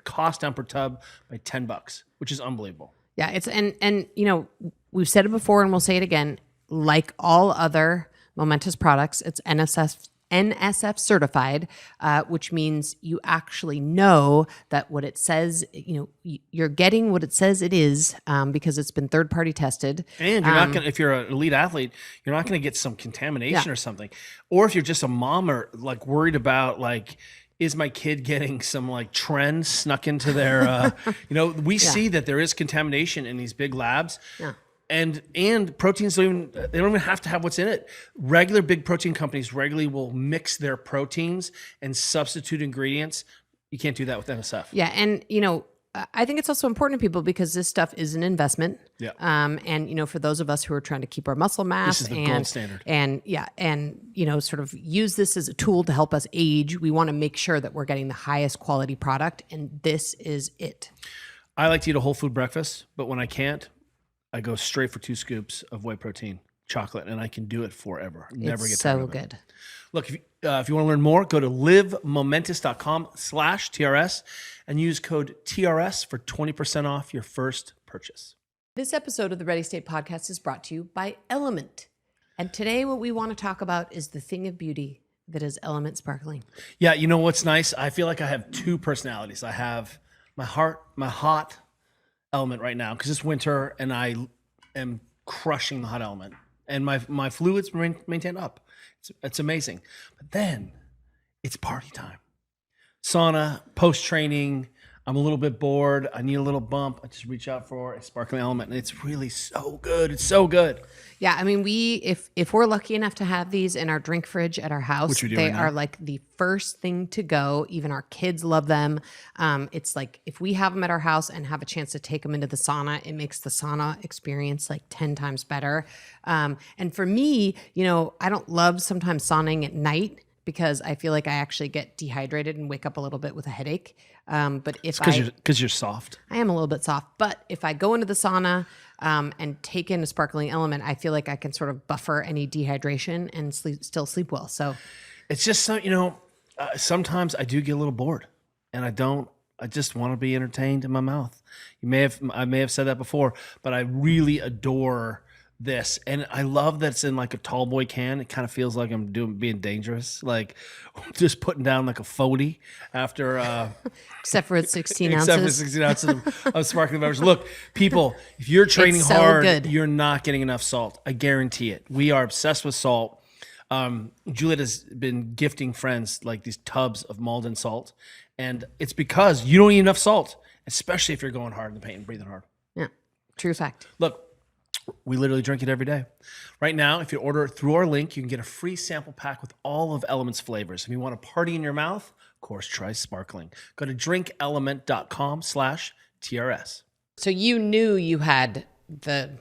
cost down per tub by $10, which is unbelievable. Yeah, it's and you know, we've said it before and we'll say it again. Like all other Momentus products, it's NSF certified, which means you actually know that what it says, you know, you're getting what it says it is, because it's been third-party tested. And you're not gonna, if you're an elite athlete, you're not gonna get some contamination or something. Or if you're just a mom or like worried about like, is my kid getting some like trend snuck into their, you know, we see that there is contamination in these big labs. Yeah. And proteins they don't even have to have what's in it. Regular big protein companies regularly will mix their proteins and substitute ingredients. You can't do that with NSF. Yeah, and you know, I think it's also important to people because this stuff is an investment. Yeah. And you know, for those of us who are trying to keep our muscle mass, This is the gold standard. and you know, sort of use this as a tool to help us age. We want to make sure that we're getting the highest quality product, and this is it. I like to eat a whole food breakfast, but when I can't, I go straight for 2 scoops of whey protein chocolate, and I can do it forever. Never get tired so of it. good. Look, if you want to learn more, go to livemomentus.com/TRS and use code TRS for 20% off your first purchase. This episode of the Ready State Podcast is brought to you by Element. And today what we want to talk about is the thing of beauty that is Element Sparkling. Yeah, you know what's nice? I feel like I have 2 personalities. I have my hot element right now because it's winter and I am crushing the hot element. And my fluids maintain up. It's amazing. But then it's party time. Sauna, post-training, I'm a little bit bored. I need a little bump. I just reach out for a sparkling element, and it's really so good. It's so good. Yeah, I mean, if we're lucky enough to have these in our drink fridge at our house, Which we do they right now. are like the first thing to go. Even our kids love them. It's like if we have them at our house and have a chance to take them into the sauna, it makes the sauna experience like 10 times better. And for me, you know, I don't love sometimes sauning at night because I feel like I actually get dehydrated and wake up a little bit with a headache. But if Because you're soft. I am a little bit soft, but if I go into the sauna and take in a sparkling element, I feel like I can sort of buffer any dehydration and still sleep well. So It's just so, you know, sometimes I do get a little bored, and I just want to be entertained in my mouth. I may have said that before, but I really adore this, and I love that it's in like a tall boy can. It kind of feels like I'm being dangerous, like just putting down like a 40 after except for it's 16 except for ounces. 16 ounces of sparkling beverage. Look, people, if you're training It's so hard, good. you're not getting enough salt. I guarantee it. We are obsessed with salt. Juliet has been gifting friends like these tubs of Malden salt, and it's because you don't eat enough salt, especially if you're going hard in the paint and breathing hard. Yeah, true fact. Look, we literally drink it every day. Right now, if you order through our link, you can get a free sample pack with all of Element's flavors. If you want a party in your mouth, of course, try sparkling. Go to drinkelement.com/TRS. So you knew you had the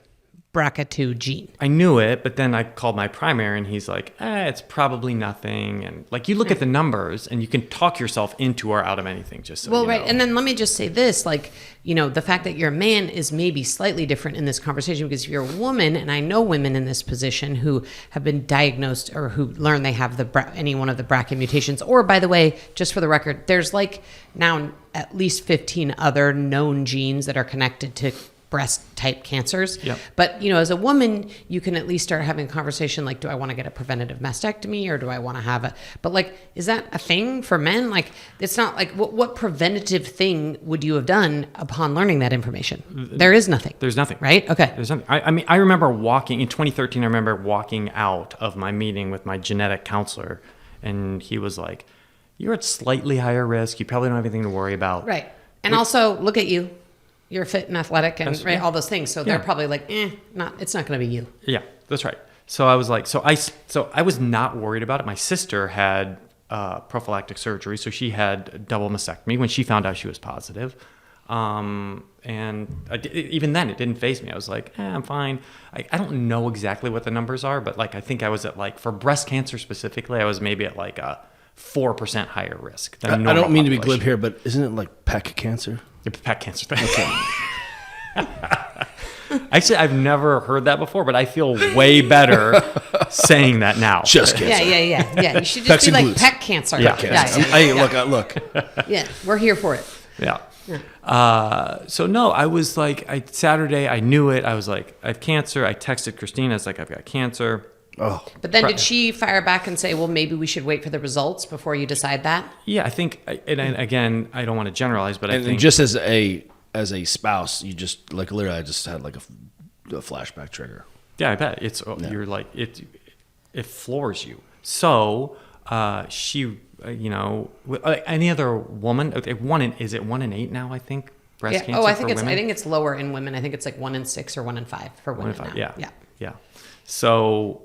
BRCA2 gene. I knew it, but then I called my primary and he's like, it's probably nothing. And like, you look at the numbers and you can talk yourself into or out of anything, just so Well, you right. know. And then let me just say this, like, you know, the fact that you're a man is maybe slightly different in this conversation, because if you're a woman, and I know women in this position who have been diagnosed or who learn they have any one of the BRCA mutations, or by the way, just for the record, there's like now at least 15 other known genes that are connected to breast type cancers. Yep. But, you know, as a woman, you can at least start having a conversation like, do I want to get a preventative mastectomy, or do I want to have but like, is that a thing for men? Like, it's not like, what preventative thing would you have done upon learning that information? There is nothing. There's nothing. Right? Okay. There's nothing. I mean, I remember walking in 2013. I remember walking out of my meeting with my genetic counselor, and he was like, "You're at slightly higher risk. You probably don't have anything to worry about." Right. And also, look at you. You're fit and athletic and right, all those things. So they're probably like, it's not going to be you. Yeah, that's right. So I was like, so I was not worried about it. My sister had prophylactic surgery, so she had double mastectomy when she found out she was positive. And even then, it didn't faze me. I was like, I'm fine. I don't know exactly what the numbers are, but like, I think I was at like, for breast cancer specifically, I was maybe at like a 4% higher risk than a normal I don't mean to be glib population. here, but isn't it like peck cancer? Pet cancer. Actually, I've never heard that before, but I feel way better saying that now. Just cancer. Yeah. You should just be like peck cancer. Yeah. Hey, look. Yeah, we're here for it. Yeah. So no, I was like, Saturday, I knew it. I was like, I have cancer. I texted Christine. I was like, I've got cancer. Oh, But then did she fire back and say, well, maybe we should wait for the results before you decide that? Yeah, I think, and again, I don't want to generalize, but I and think just as a spouse, you just like literally, I just had like a flashback trigger. yeah, I bet you're like it floors you. So she, any other woman, is it 1 in 8 now? I think breast cancer. I for think women? it's lower in women. I think it's like 1 in 6 or 1 in 5 for women now. Yeah. So,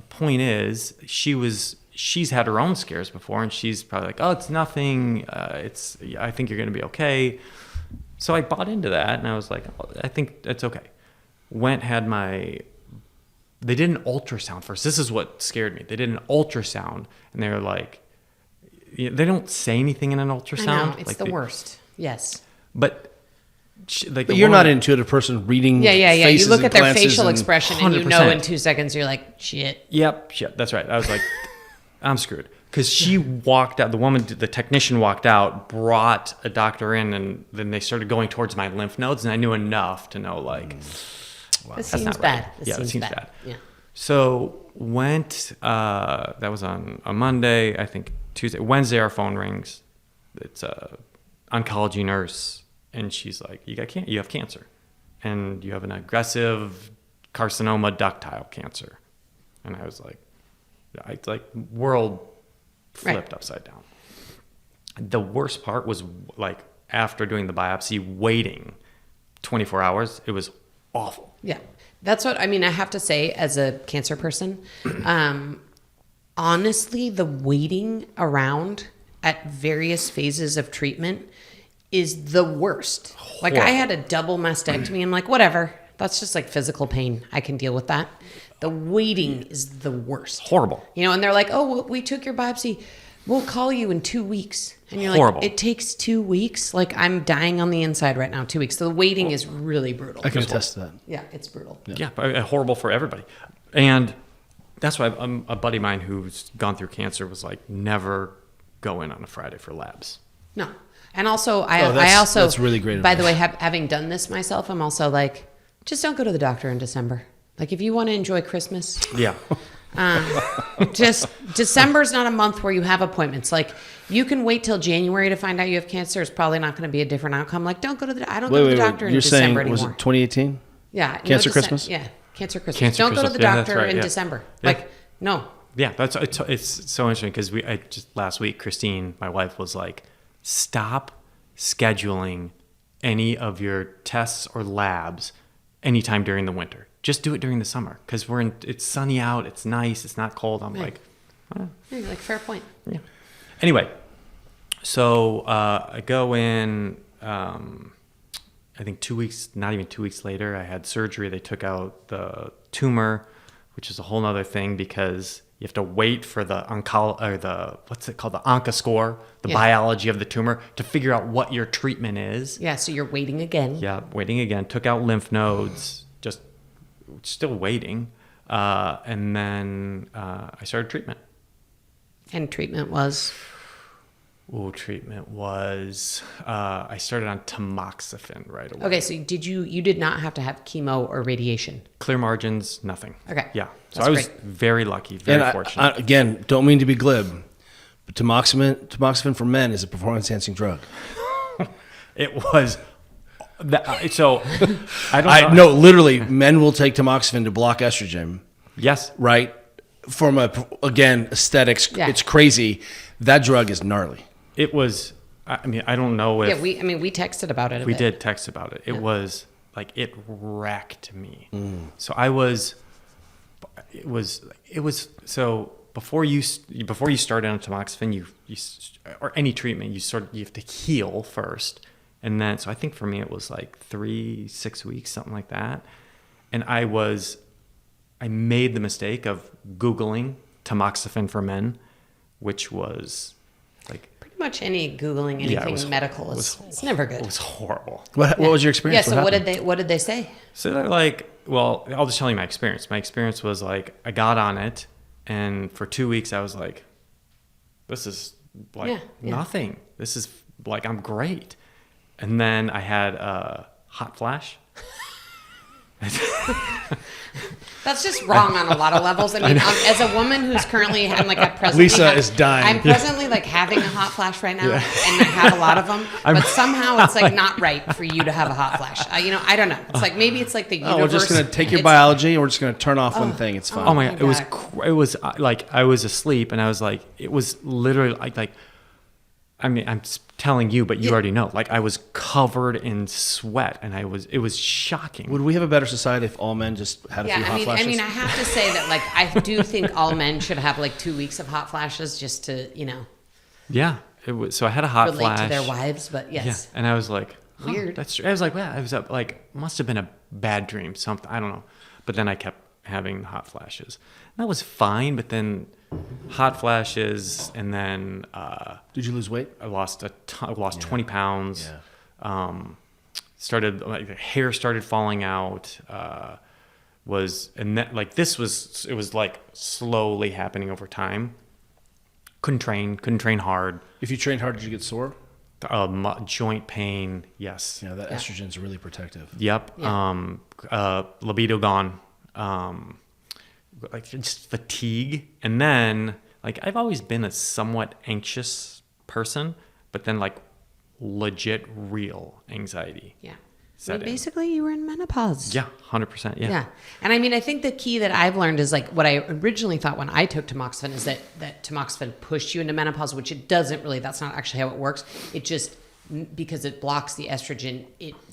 point is, she's had her own scares before, and she's probably like, oh, it's nothing. I think you're going to be okay. So I bought into that, and I was like, oh, I think it's okay. They did an ultrasound first. This is what scared me. They did an ultrasound, and they were like, they don't say anything in an ultrasound. I know, it's like the worst. Yes. But But you're not an intuitive person reading. Yeah. faces You look and at their glances facial and- expression, and you know 100%. in 2 seconds you're like, shit. Yep, shit, that's right. I was like, I'm screwed. Because she walked out, the technician walked out, brought a doctor in, and then they started going towards my lymph nodes, and I knew enough to know, like, This that's seems not bad. right. This It seems bad. Yeah. So that was on a Monday, I think Tuesday. Wednesday, our phone rings. It's a oncology nurse, and she's like, you have cancer, and you have an aggressive carcinoma ductile cancer. And I was like, world flipped upside down. The worst part was like after doing the biopsy, waiting 24 hours. It was awful. Yeah. That's what, I mean, I have to say as a cancer person, honestly, the waiting around at various phases of treatment is the worst. Like I had a double mastectomy. I'm like, whatever. That's just like physical pain. I can deal with that. The waiting is the worst. Horrible. And they're like, oh, well, we took your biopsy. We'll call you in 2 weeks. And you're Horrible. like, it takes 2 weeks? Like I'm dying on the inside right now, 2 weeks. So the waiting is really brutal. I can attest to that. Yeah, it's brutal. Yeah, but horrible for everybody. And that's why a buddy of mine who's gone through cancer was like, never go in on a Friday for labs. No. And also, that's really great By the way, advice. having done this myself, I'm also like, just don't go to the doctor in December. Like if you want to enjoy Christmas, Yeah. just December's not a month where you have appointments. Like you can wait till January to find out you have cancer. It's probably not going to be a different outcome. Like don't go to I don't go to the doctor in You're saying, December anymore. was it 2018? Yeah. Cancer Christmas? Yeah. Cancer Christmas. Cancer don't go to Christmas. the Yeah, that's doctor right, in yeah. December. Yeah. Like no. Yeah, it's so interesting because I just last week, Christine, my wife, was like, stop scheduling any of your tests or labs anytime during the winter. Just do it during the summer because it's sunny out, it's nice, it's not cold. I'm like, Yeah, like fair point. yeah. Anyway, so I go in. I think 2 weeks, not even 2 weeks later, I had surgery. They took out the tumor, which is a whole nother thing because you have to wait for the what's it called? The onca score, the biology of the tumor to figure out what your treatment is. Yeah, so you're waiting again. Yeah, waiting again. Took out lymph nodes, just still waiting. And then I started treatment. And treatment was? Treatment was, I started on tamoxifen right away. Okay, so you did not have to have chemo or radiation? Clear margins, nothing. Okay. Yeah. So That's I was great. very lucky, very fortunate. Again, don't mean to be glib, but tamoxifen for men is a performance-enhancing drug. It was, so I don't know. No, literally, men will take tamoxifen to block estrogen, Yes. right? From aesthetics, Yeah. it's crazy. That drug is gnarly. It was, I mean, I don't know if. Yeah, we texted about it a We bit. did text about it. It was like, it wrecked me. So so before you start on tamoxifen, you or any treatment, you have to heal first. And then, so I think for me, it was like 6 weeks, something like that. And I made the mistake of Googling tamoxifen for men, which was like, Pretty much any Googling anything medical it's never good. it was horrible. What was your experience? Yeah, so happened? what did they say? So they're like, well, I'll just tell you my experience. My experience was like, I got on it, and for 2 weeks I was like, this is like nothing. This is like, I'm great. And then I had a hot flash. That's just wrong on a lot of levels. I mean, as a woman who's currently Lisa is dying. I'm presently like having a hot flash right now, and I have a lot of them. But somehow it's like not right for you to have a hot flash. I don't know. It's like maybe it's like the universe. We're just going to take your biology and we're just going to turn off one thing. It's fine. Oh my God. It was like, I was asleep and I was like, it was literally like, I mean, I'm telling you, but you already know. Like, I was covered in sweat, and it was shocking. Would we have a better society if all men just had a few hot flashes? I mean, I have to say that, like, I do think all men should have like 2 weeks of hot flashes just to, Yeah, it was. So I had a hot relate flash to their wives. But yes, Yeah, and I was like, Weird. That's. I was like, I was like, must have been a bad dream, something. I don't know. But then I kept having hot flashes. And that was fine, but then hot flashes, and then Did you lose weight? I lost 20 pounds. Started like the hair started falling out. It was like slowly happening over time. Couldn't train hard. If you trained hard, did you get sore? Joint pain, yes. Yeah, that estrogen's really protective. Yep. Yeah. Libido gone. Like just fatigue, and then like I've always been a somewhat anxious person, but then like legit real anxiety. Yeah. set in. Basically, you were in menopause. Yeah, 100%. Yeah. Yeah. And I mean, I think the key that I've learned is like what I originally thought when I took tamoxifen is that tamoxifen pushed you into menopause, which it doesn't really. That's not actually how it works. It just, because it blocks the estrogen,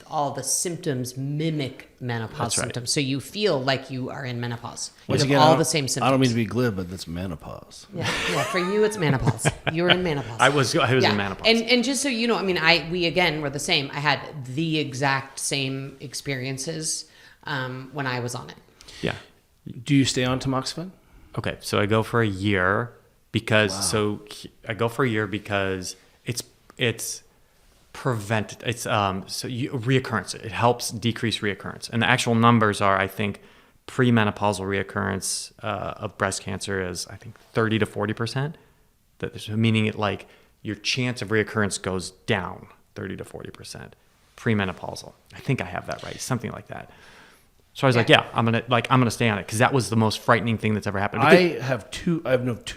all the symptoms mimic menopause That's right. symptoms. So you feel like you are in menopause. You Once have again, all the same symptoms. I don't mean to be glib, but that's menopause. Yeah. For you, it's menopause. You're in menopause. I was in menopause. And just so you know, I mean, we again were the same. I had the exact same experiences when I was on it. Yeah. Do you stay on tamoxifen? Okay, so I go for a year because it's prevented. It's reoccurrence. It helps decrease reoccurrence, and the actual numbers are, I think, premenopausal reoccurrence of breast cancer is, I think, 30 to 40%. Meaning it like your chance of reoccurrence goes down 30 to 40%. Premenopausal. I think I have that right. Something like that. So I was like, I'm gonna stay on it because that was the most frightening thing that's ever happened. I have two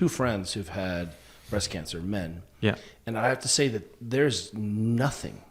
friends who've had breast cancer, men. Yeah. And I have to say that there's nothing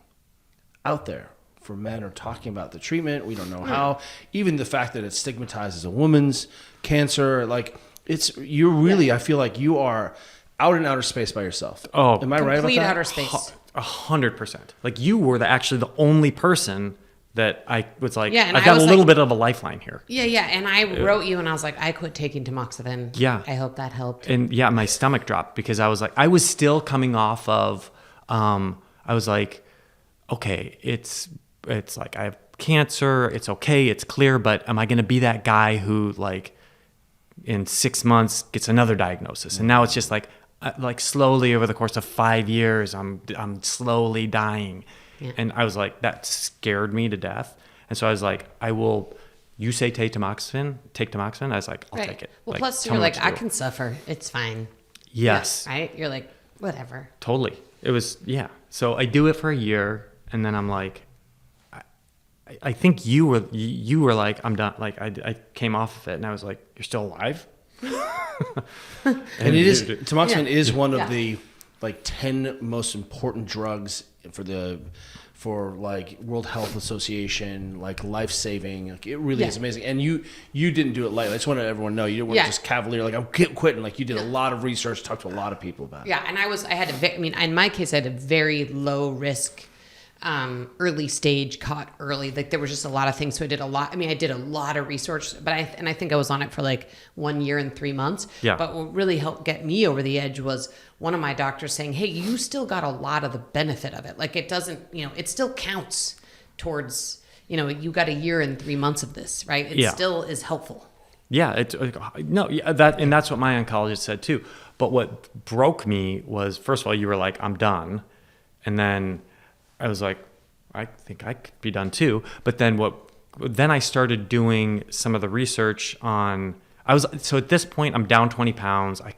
out there for men or talking about the treatment. We don't know how. Even the fact that it's stigmatized as a woman's cancer, like I feel like you are out in outer space by yourself. Oh, am I right about Complete that? outer space. 100%. Like you were actually the only person that I was like, Yeah, and I've I got a was little like- bit of a lifeline here. Yeah. And I wrote you and I was like, I quit taking tamoxifen. Yeah. I hope that helped. And yeah, my stomach dropped because I was like, I was still coming off of, I was like, okay, it's it's like I have cancer, it's okay, it's clear, but am I going to be that guy who like in 6 months gets another diagnosis? And now it's just like slowly over the course of 5 years, I'm slowly dying. Yeah. And I was like, that scared me to death. And so I was like, you say take tamoxifen. I was like, I'll take it. Well, Like, plus tell you're me like, what to I do. can suffer. It's fine. Yes. Yeah, right? You're like, whatever. Totally. It was, yeah. So I do it for a year, and then I'm like, I think you were like, I'm done. Like I came off of it, and I was like, you're still alive? And it is, tamoxifen Yeah. is one of Yeah. the like 10 most important drugs for like World Health Association, like life-saving. Like it really is amazing. And you didn't do it lightly. I just want everyone to know you didn't want to just cavalier, like I'm quitting. Like you did a lot of research, talked to a lot of people about it. Yeah, and in my case, I had a very low risk, early stage, caught early. Like there was just a lot of things. So I did a lot of research, but I think I was on it for like 1 year and 3 months. Yeah. But what really helped get me over the edge was one of my doctors saying, hey, you still got a lot of the benefit of it. Like it doesn't, it still counts towards, you got a year and 3 months of this, right? It still is helpful. Yeah, that's what my oncologist said too. But what broke me was, first of all, you were like, I'm done. And then I was like, I think I could be done too. But then I started doing some of the research on, so at this point I'm down 20 pounds. I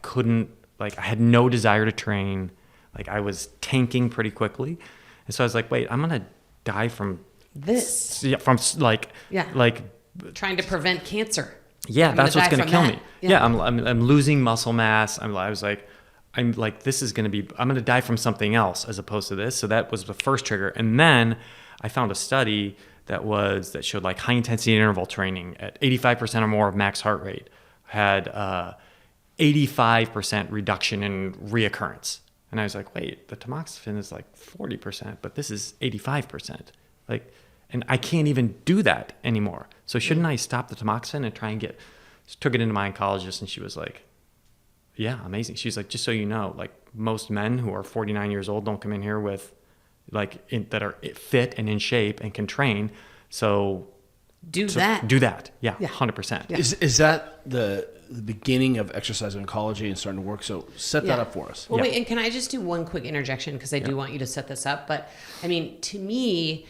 had no desire to train. Like I was tanking pretty quickly. And so I was like, wait, I'm going to die from This. Yeah, from like Trying to prevent cancer. Yeah, that's what's going to kill that. me. Yeah, I'm losing muscle mass. I'm like, this is going to be, I'm going to die from something else as opposed to this. So that was the first trigger. And then I found a study that showed like high intensity interval training at 85% or more of max heart rate had 85% reduction in reoccurrence. And I was like, wait, the tamoxifen is like 40%, but this is 85%. Like, and I can't even do that anymore. So shouldn't I stop the tamoxifen and try and took it into my oncologist, and she was like, yeah, amazing. She's like, just so you know, like most men who are 49 years old don't come in here with that are fit and in shape and can train. So do that. Yeah, 100%. Yeah. Is that the beginning of exercise oncology and starting to work? So set that up for us. Well, wait, and can I just do one quick interjection? Because I do want you to set this up. But I mean, to me,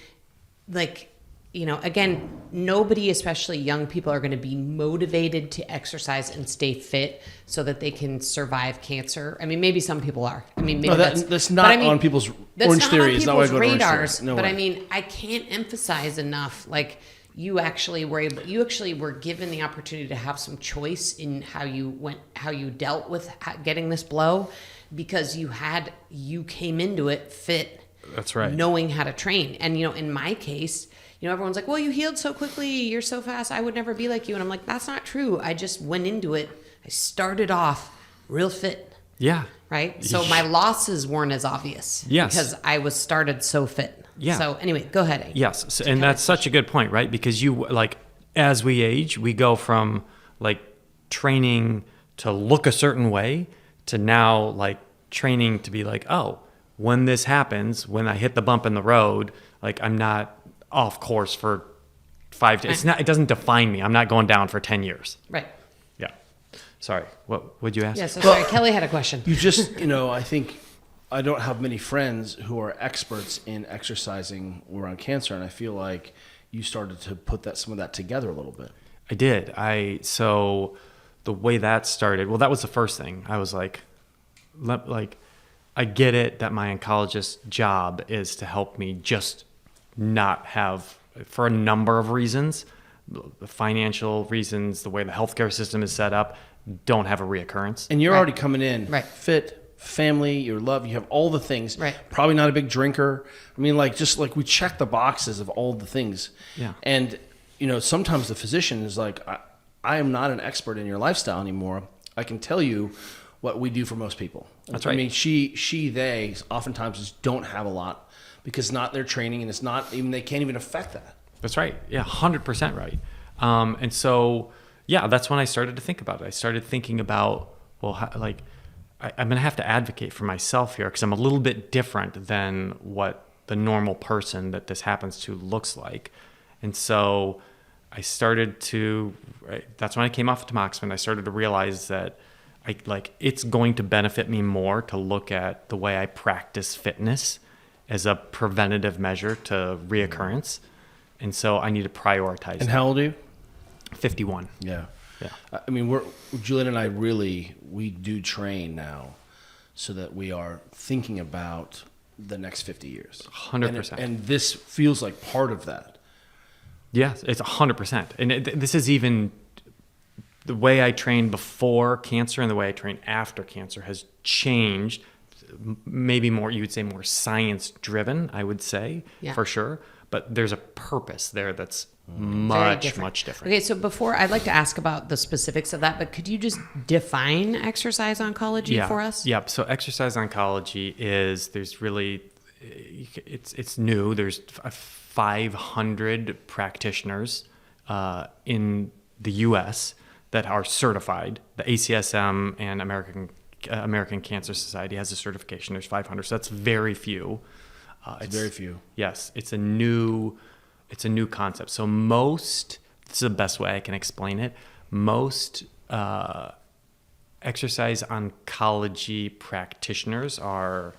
like, again, nobody, especially young people, are going to be motivated to exercise and stay fit so that they can survive cancer. I mean, maybe some people are. I mean, maybe that's not on people's Orange Theory. It's not why I go to Orange Theory. No but way. I mean, I can't emphasize enough, like, you actually were given the opportunity to have some choice in how you dealt with getting this blow, because you came into it fit. That's right. Knowing how to train. And, in my case, everyone's like, well, you healed so quickly, you're so fast, I would never be like you. And I'm like, that's not true. I just went into it. I started off real fit. Yeah. Right? So my losses weren't as obvious. Yes. Because I was started so fit. Yeah. So anyway, go ahead. Yes. So, and that's such a good point, right? Because as we age, we go from like training to look a certain way to now like training to be like, oh, when this happens, when I hit the bump in the road, like I'm not off course for 5 days. It doesn't define me. I'm not going down for 10 years. Right. Yeah. Sorry. What would you ask? Yeah, so sorry. Kelly had a question. You just, I think I don't have many friends who are experts in exercising around cancer, and I feel like you started to put some of that together a little bit. I did. So the way that started, well, that was the first thing. I was like, I get it that my oncologist's job is to help me just not have, for a number of reasons, the financial reasons, the way the healthcare system is set up, don't have a reoccurrence. And you're already coming in fit, family, your love, you have all the things. Right. Probably not a big drinker. I mean, just we check the boxes of all the things. Yeah. And, sometimes the physician is like, I am not an expert in your lifestyle anymore. I can tell you what we do for most people. That's right. I mean, they oftentimes just don't have a lot because it's not their training, and it's not even, they can't even affect that. That's right. Yeah, 100% right. And so, yeah, that's when I started to think about it. I started thinking about, well, I'm going to have to advocate for myself here because I'm a little bit different than what the normal person that this happens to looks like. And so I started to, that's when I came off of tamoxifen. I started to realize that it's going to benefit me more to look at the way I practice fitness as a preventative measure to reoccurrence. And so I need to prioritize. And how old are you? 51. Yeah. Yeah. I mean, Julian and I we do train now so that we are thinking about the next 50 years. 100%. And this feels like part of that. Yes, it's 100%. And this is even the way I trained before cancer and the way I train after cancer has changed. Maybe more, you would say more science driven, I would say, for sure. But there's a purpose there that's much different. Okay, so before, I'd like to ask about the specifics of that, but could you just define exercise oncology for us? Yeah, so exercise oncology it's new. There's 500 practitioners in the U.S. that are certified. The ACSM and American Cancer Society has a certification. There's 500, so that's very few. It's very few. Yes, it's a new concept. So this is the best way I can explain it. Most exercise oncology practitioners are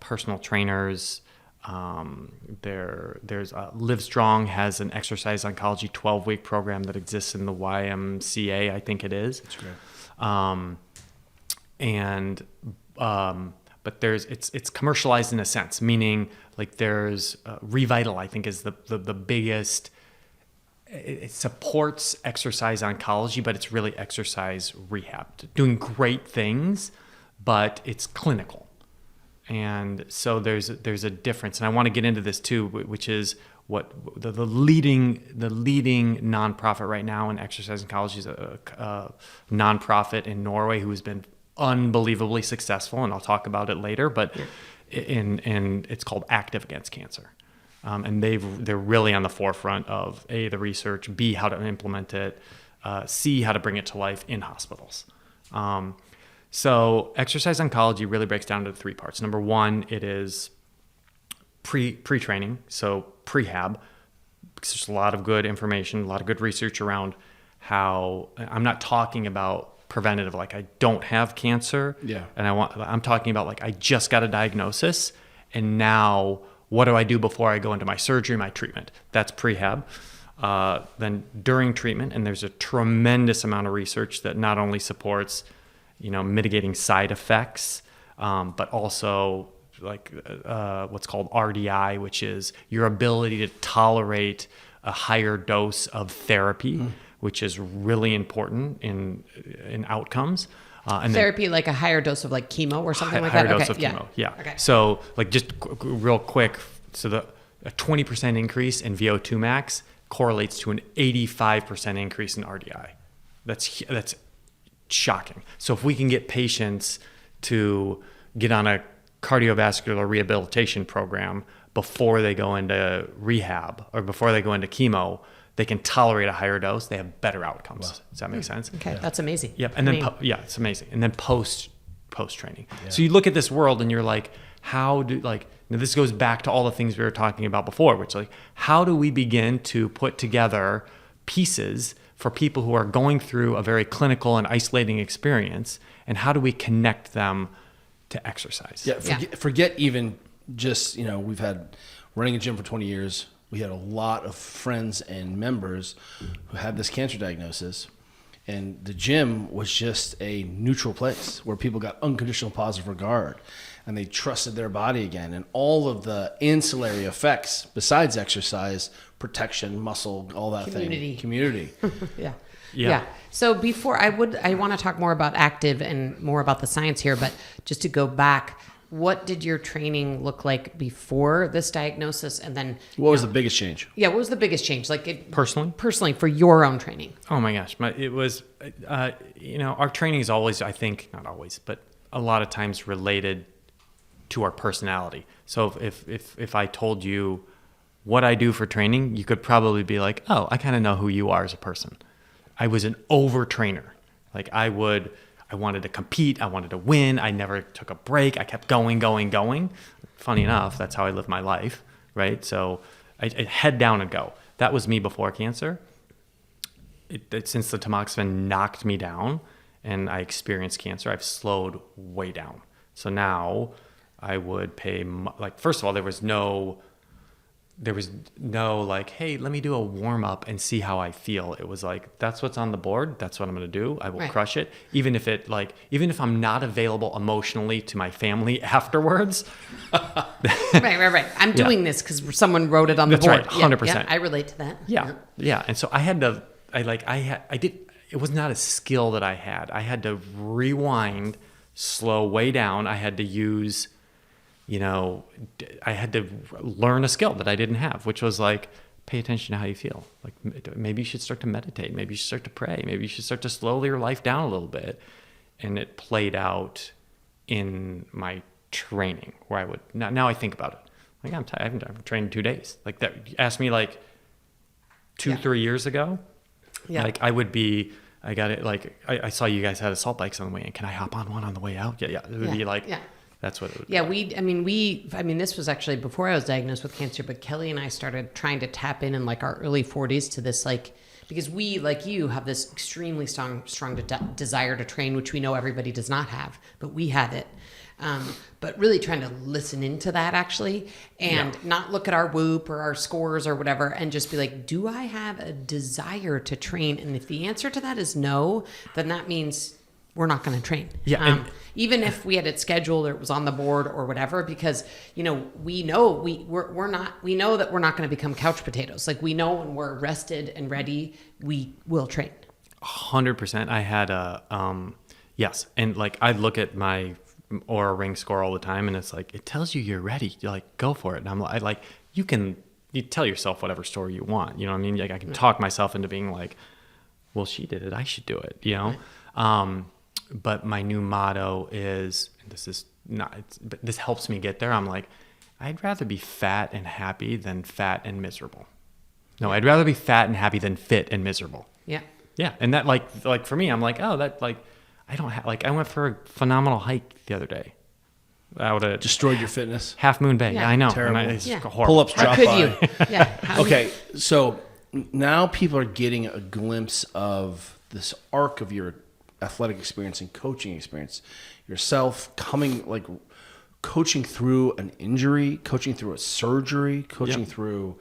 personal trainers. There's Livestrong has an exercise oncology 12-week program that exists in the YMCA, I think it is. That's great. But it's commercialized in a sense, meaning like there's Revital, I think, is the biggest. It supports exercise oncology, but it's really exercise rehab, doing great things, but it's clinical. And so there's a difference, and I want to get into this too, which is what the leading nonprofit right now in exercise oncology is a nonprofit in Norway who has been unbelievably successful, and I'll talk about it later. But and it's called AKTIV Against Cancer, and they're really on the forefront of A, the research, B, how to implement it, C, how to bring it to life in hospitals. So exercise oncology really breaks down into 3 parts. Number 1, it is pre-training, so prehab. There's a lot of good information, a lot of good research around how. I'm not talking about preventative, like I don't have cancer, and I'm talking about like I just got a diagnosis, and now what do I do before I go into my surgery, my treatment? That's prehab. Then during treatment, and there's a tremendous amount of research that not only supports mitigating side effects, but also like what's called RDI, which is your ability to tolerate a higher dose of therapy, which is really important in outcomes. And therapy, like a higher dose of like chemo or something like that? Higher dose of chemo, yeah. Okay. So like just real quick, so a 20% increase in VO2 max correlates to an 85% increase in RDI. That's shocking. So if we can get patients to get on a cardiovascular rehabilitation program before they go into rehab or before they go into chemo, they can tolerate a higher dose. They have better outcomes. Wow. Does that make sense? Okay, that's amazing. Yep. And then it's amazing. And then post training. Yeah. So you look at this world and you're like, now this goes back to all the things we were talking about before, which like, how do we begin to put together pieces for people who are going through a very clinical and isolating experience, and how do we connect them to exercise? Forget even just, we've had running a gym for 20 years. We had a lot of friends and members who had this cancer diagnosis, and the gym was just a neutral place where people got unconditional positive regard, and they trusted their body again, and all of the ancillary effects besides exercise, protection, muscle, all that community. Yeah. So before I want to talk more about AKTIV and more about the science here, but just to go back, what did your training look like before this diagnosis, and then what was the biggest change? Yeah, what was the biggest change, like personally for your own training? Oh my gosh, it was our training is always, I think, not always, but a lot of times related to our personality. So if I told you what I do for training, you could probably be like, oh, I kind of know who you are as a person. I was an overtrainer. Like I I wanted to compete. I wanted to win. I never took a break. I kept going. Funny enough, that's how I live my life, right? So I head down and go. That was me before cancer. Since the tamoxifen knocked me down and I experienced cancer, I've slowed way down. So now I would pay, like, first of all, there was no like, hey, let me do a warm up and see how I feel. It was like, that's what's on the board. That's what I'm going to do. I will crush it. Even if I'm not available emotionally to my family afterwards. Right. I'm doing this because someone wrote it on the board. That's right. 100%. Yeah, I relate to that. Yeah. And so it was not a skill that I had. I had to rewind, slow way down. I had to use, I had to learn a skill that I didn't have, which was like, pay attention to how you feel. Like maybe you should start to meditate. Maybe you should start to pray. Maybe you should start to slow your life down a little bit. And it played out in my training where I would, now I think about it. Like I haven't trained 2 days. Like that, asked me like 3 years ago. Yeah. Like I got it. Like I saw you guys had assault bikes on the way in. Can I hop on one on the way out? Yeah. It would be like, that's what it would be. Yeah, this was actually before I was diagnosed with cancer, but Kelly and I started trying to tap in like our early 40s to this, like, because we, like you, have this extremely strong desire to train, which we know everybody does not have, but we had it. But really trying to listen into that actually, and not look at our Whoop or our scores or whatever, and just be like, do I have a desire to train? And if the answer to that is no, then that means we're not going to train. Yeah. Even if we had it scheduled or it was on the board or whatever, because, we know we know that we're not going to become couch potatoes. Like we know when we're rested and ready, we will train. 100%. I had yes. And like, I look at my Oura Ring score all the time, and it's like, it tells you you're ready. You're like, go for it. And I'm like, you tell yourself whatever story you want. You know what I mean? Like I can talk myself into being like, well, she did it, I should do it, Right. But my new motto is, this helps me get there. I'm like, I'd rather be fat and happy than fat and miserable. No, I'd rather be fat and happy than fit and miserable. Yeah. Yeah. And that like for me, I'm like, oh, that like, I don't have, like, I went for a phenomenal hike the other day. I would have Destroyed your fitness. Half Moon Bay. Yeah. Yeah, I know. Terrible. It's horrible. Pull-ups How drop could by. you? Yeah. Okay, so now people are getting a glimpse of this arc of your athletic experience and coaching experience. Yourself coaching through an injury, coaching through a surgery, coaching through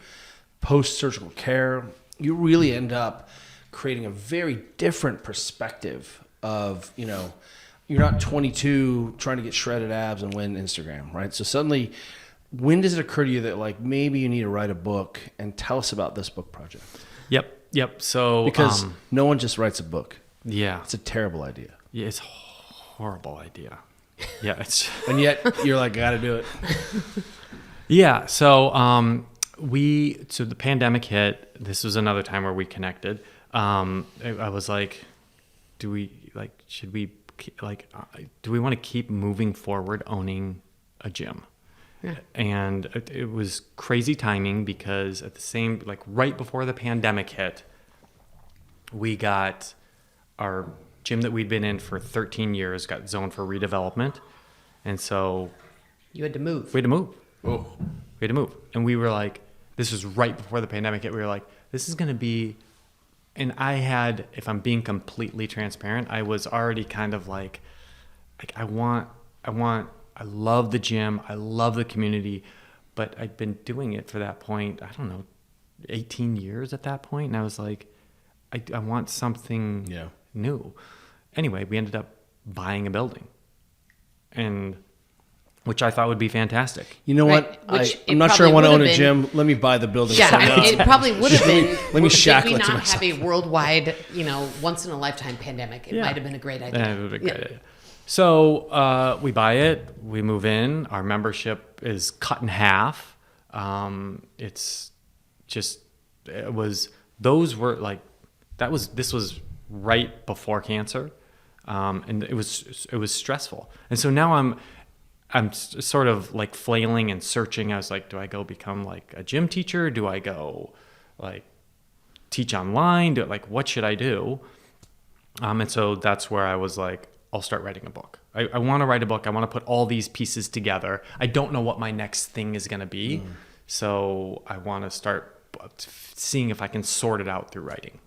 post-surgical care. You really end up creating a very different perspective of, you're not 22 trying to get shredded abs and win Instagram, right? So suddenly, when does it occur to you that like maybe you need to write a book, and tell us about this book project? Yep. So because no one just writes a book. Yeah. It's a terrible idea. Yeah, it's a horrible idea. Yeah, it's and yet you're like, gotta do it. Yeah. So so the pandemic hit. This was another time where we connected. I was like, do we want to keep moving forward owning a gym? Yeah. And it was crazy timing because at the same, like right before the pandemic hit, we got our gym that we'd been in for 13 years got zoned for redevelopment. And so You had to move. we had to move. Oh. We had to move. And we were like, this was right before the pandemic hit. We were like, this is going to be, and I had, if I'm being completely transparent, I was already kind of like I love the gym. I love the community, but I'd been doing it for that point, I don't know, 18 years at that point. And I was like, I want something new. Anyway, we ended up buying a building, and which I thought would be fantastic. You know Right. what? Which I'm it not sure I probably want to would own a have gym. Let me buy the building. Yeah, someday. it probably would have been. Let me Did shackle we it to not have myself. a worldwide, once in a lifetime pandemic? It might have been a great idea. Yeah, it would be a great idea. So we buy it, we move in. Our membership is cut in half. This was right before cancer, and it was stressful. And so now I'm sort of like flailing and searching. I was like, do I go become like a gym teacher? Do I go like teach online? What should I do? And so that's where I was like, I'll start writing a book. I want to write a book. I want to put all these pieces together. I don't know what my next thing is going to be. So I want to start seeing if I can sort it out through writing.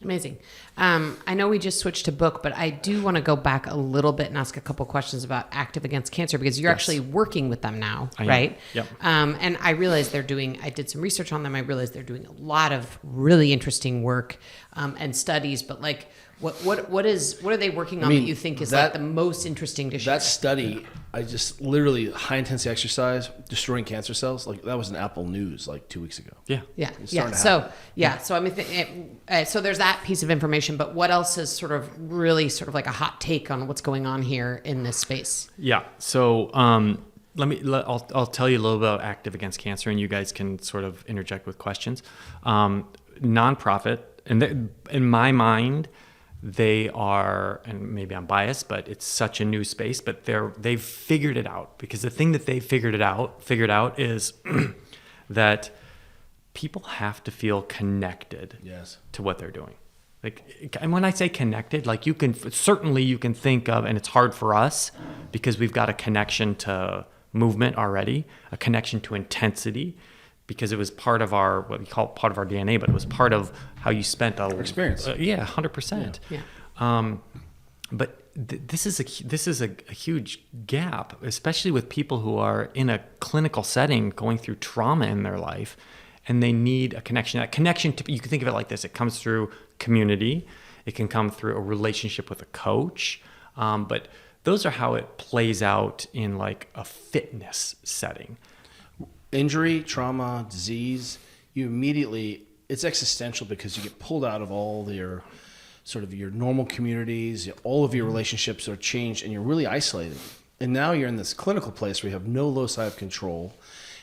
Amazing. I know we just switched to book, but I do want to go back a little bit and ask a couple questions about AKTIV Against Cancer, because you're actually working with them now, right? Yep. And I realized I did some research on them. I realized they're doing a lot of really interesting work and studies, but like, what are they working on that you think is like the most interesting to share? That study, I just literally high intensity exercise, destroying cancer cells. Like that was in Apple News like 2 weeks ago. Yeah. So I mean, so there's that piece of information, but what else is sort of like a hot take on what's going on here in this space? Yeah. So I'll tell you a little about AKTIV Against Cancer, and you guys can sort of interject with questions. Nonprofit, and in my mind, they are, and maybe I'm biased, but it's such a new space, but they've figured it out, because the thing that they figured out is that people have to feel connected to what they're doing. Like, and when I say connected, like you can think of, and it's hard for us because we've got a connection to movement already, a connection to intensity, because it was part of what we call part of our DNA, but it was part of how you spent our experience. 100%. Yeah. But this is a huge gap, especially with people who are in a clinical setting going through trauma in their life, and they need a connection. That connection you can think of it like this: it comes through community, it can come through a relationship with a coach, but those are how it plays out in like a fitness setting. Injury, trauma, disease, it's existential, because you get pulled out of all your sort of your normal communities, all of your relationships are changed, and you're really isolated. And now you're in this clinical place where you have no loci of control,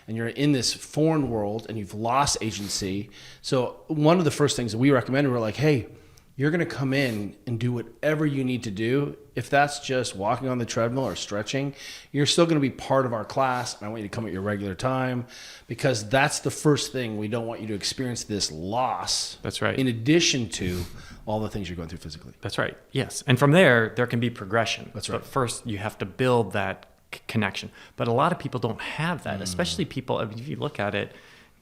and you're in this foreign world, and you've lost agency. So one of the first things that we recommended, we're like, hey, you're going to come in and do whatever you need to do. If that's just walking on the treadmill or stretching, you're still going to be part of our class. And I want you to come at your regular time, because that's the first thing. We don't want you to experience this loss. That's right. In addition to all the things you're going through physically. That's right. Yes. And from there can be progression. That's right. But first you have to build that connection. But a lot of people don't have that, especially people, if you look at it,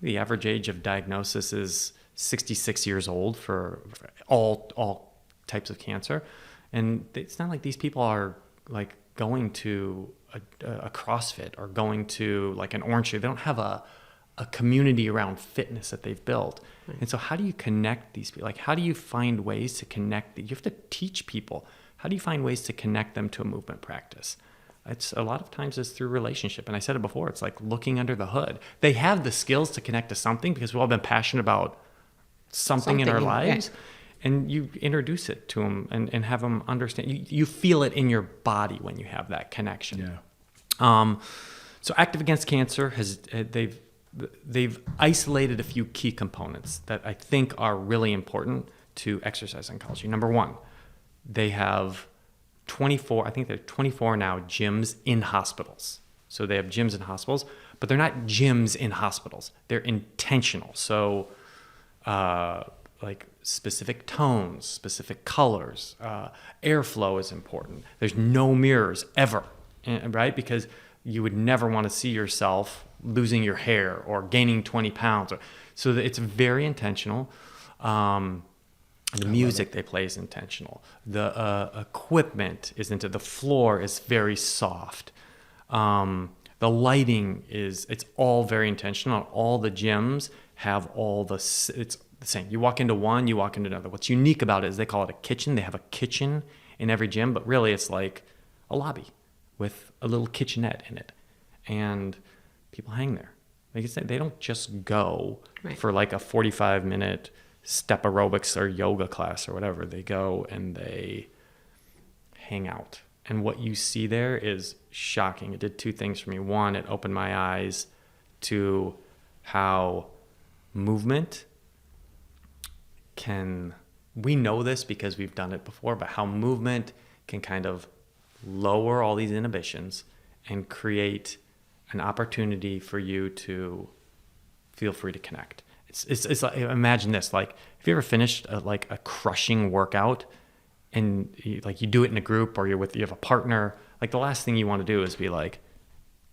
the average age of diagnosis is 66 years old for all types of cancer. And it's not like these people are like going to a CrossFit or going to like an Orange Theory. They don't have a community around fitness that they've built. And so how do you connect these people? Like, how do you find ways to connect? You have to teach people. How do you find ways to connect them to a movement practice? It's a lot of times it's through relationship. And I said it before, it's like looking under the hood. They have the skills to connect to something, because we've all been passionate about something in our lives. And you introduce it to them and have them understand. You feel it in your body when you have that connection. Yeah. So AKTIV Against Cancer they've isolated a few key components that I think are really important to exercise oncology. Number one, they have 24 now gyms in hospitals. So they have gyms in hospitals, but they're not gyms in hospitals. They're intentional. So like specific tones, specific colors, airflow is important. There's no mirrors ever, right? Because you would never want to see yourself losing your hair or gaining 20 pounds. So it's very intentional. The music they play is intentional. The equipment is the floor is very soft. The lighting it's all very intentional. All the gyms have it's the same. You walk into one, you walk into another. What's unique about it is they call it a kitchen. They have a kitchen in every gym, but really it's like a lobby with a little kitchenette in it. And people hang there. Like I said, they don't just go for like a 45-minute step aerobics or yoga class or whatever. They go and they hang out. And what you see there is shocking. It did two things for me. One, it opened my eyes to how movement we know this because we've done it before, but how movement can kind of lower all these inhibitions and create an opportunity for you to feel free to connect. It's like, imagine this, like, have you ever finished a crushing workout and you do it in a group, or you have a partner, like the last thing you want to do is be like,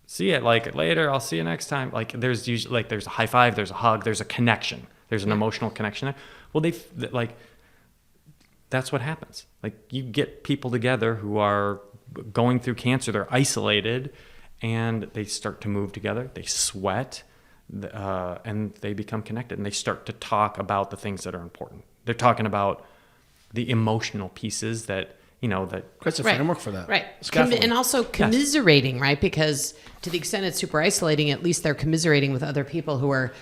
see it like later, I'll see you next time. Like there's usually like there's a high five, there's a hug, there's a connection, there's an emotional connection there. Well, that's what happens. Like you get people together who are going through cancer, they're isolated, and they start to move together, they sweat, and they become connected, and they start to talk about the things that are important. They're talking about the emotional pieces that, That's a framework for that. Right. Scaffolding. And also commiserating, right? Because to the extent it's super isolating, at least they're commiserating with other people who are,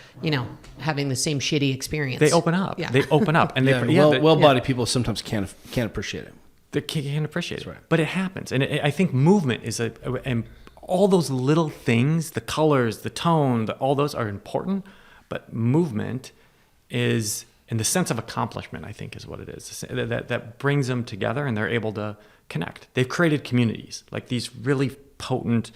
having the same shitty experience. they open up. Yeah. They open up, and well-bodied people sometimes can't appreciate it. they can't appreciate it. That's right. But it happens, and I think movement is and all those little things, the colors, the tone, all those are important. But movement is, in the sense of accomplishment, I think is what it is. That brings them together, and they're able to connect. They've created communities, like these really potent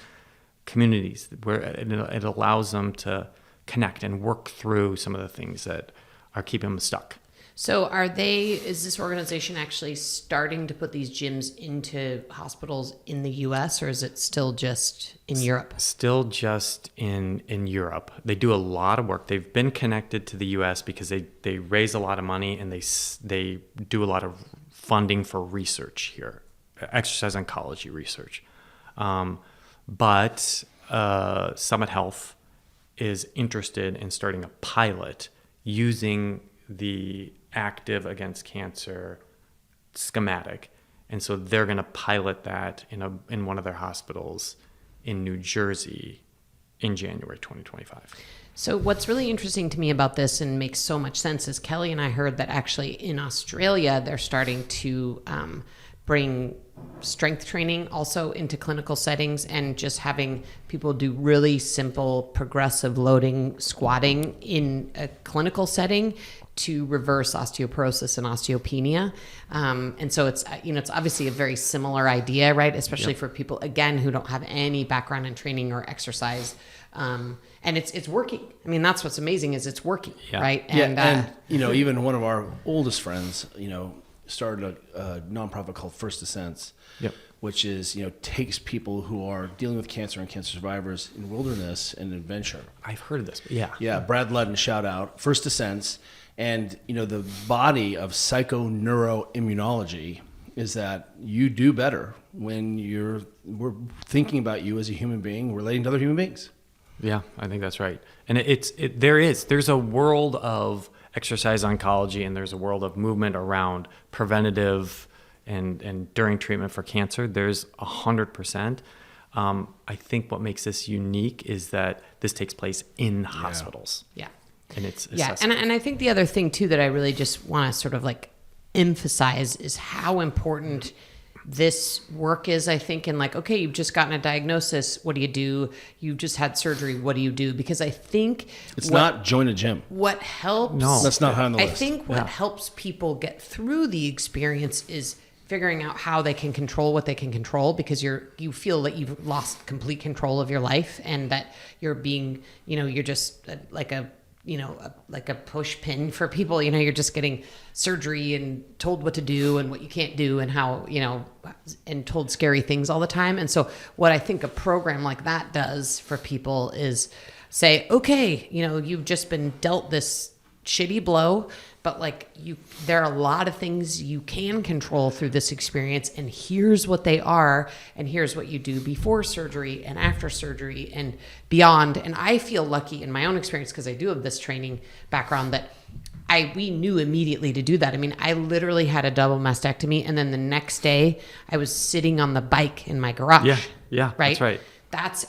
communities where it allows them to connect and work through some of the things that are keeping them stuck. So is this organization actually starting to put these gyms into hospitals in the US, or is it still just in Europe? Still just in Europe. They do a lot of work. They've been connected to the US because they raise a lot of money, and they do a lot of funding for research here, exercise oncology research. But Summit Health is interested in starting a pilot using the AKTIV Against Cancer schematic, and so they're going to pilot that in one of their hospitals in New Jersey in January 2025. So what's really interesting to me about this and makes so much sense is Kelly and I heard that actually in Australia they're starting to bring strength training also into clinical settings, and just having people do really simple progressive loading squatting in a clinical setting to reverse osteoporosis and osteopenia. And so it's obviously a very similar idea, right? Especially for people, again, who don't have any background in training or exercise. And it's working. I mean, that's what's amazing is it's working, right? And even one of our oldest friends, started a nonprofit called First Ascents, which is, takes people who are dealing with cancer and cancer survivors in wilderness and adventure. I've heard of this. Yeah. Yeah. Brad Ludden, shout out. First Ascents. And, the body of psychoneuroimmunology is that you do better when we're thinking about you as a human being relating to other human beings. Yeah, I think that's right. And there's a world of exercise oncology, and there's a world of movement around preventative and during treatment for cancer. There's 100%. I think what makes this unique is that this takes place in hospitals. Yeah. And it's and I think the other thing too that I really just want to sort of like emphasize is how important this work is, I think, and okay, you've just gotten a diagnosis, what do you do? You've just had surgery, what do you do? Because I think it's not join a gym. What helps? No, that's not high on the list. I think what helps people get through the experience is figuring out how they can control what they can control, because you feel that you've lost complete control of your life, and that you're being, you're just like a push pin for people. You're just getting surgery and told what to do and what you can't do and how, and told scary things all the time. And so what I think a program like that does for people is say, okay, you've just been dealt this shitty blow, but there are a lot of things you can control through this experience, and here's what they are, and here's what you do before surgery and after surgery and beyond. And I feel lucky in my own experience, because I do have this training background, that we knew immediately to do that. I mean, I literally had a double mastectomy, and then the next day I was sitting on the bike in my garage. Yeah, right? That's right. That's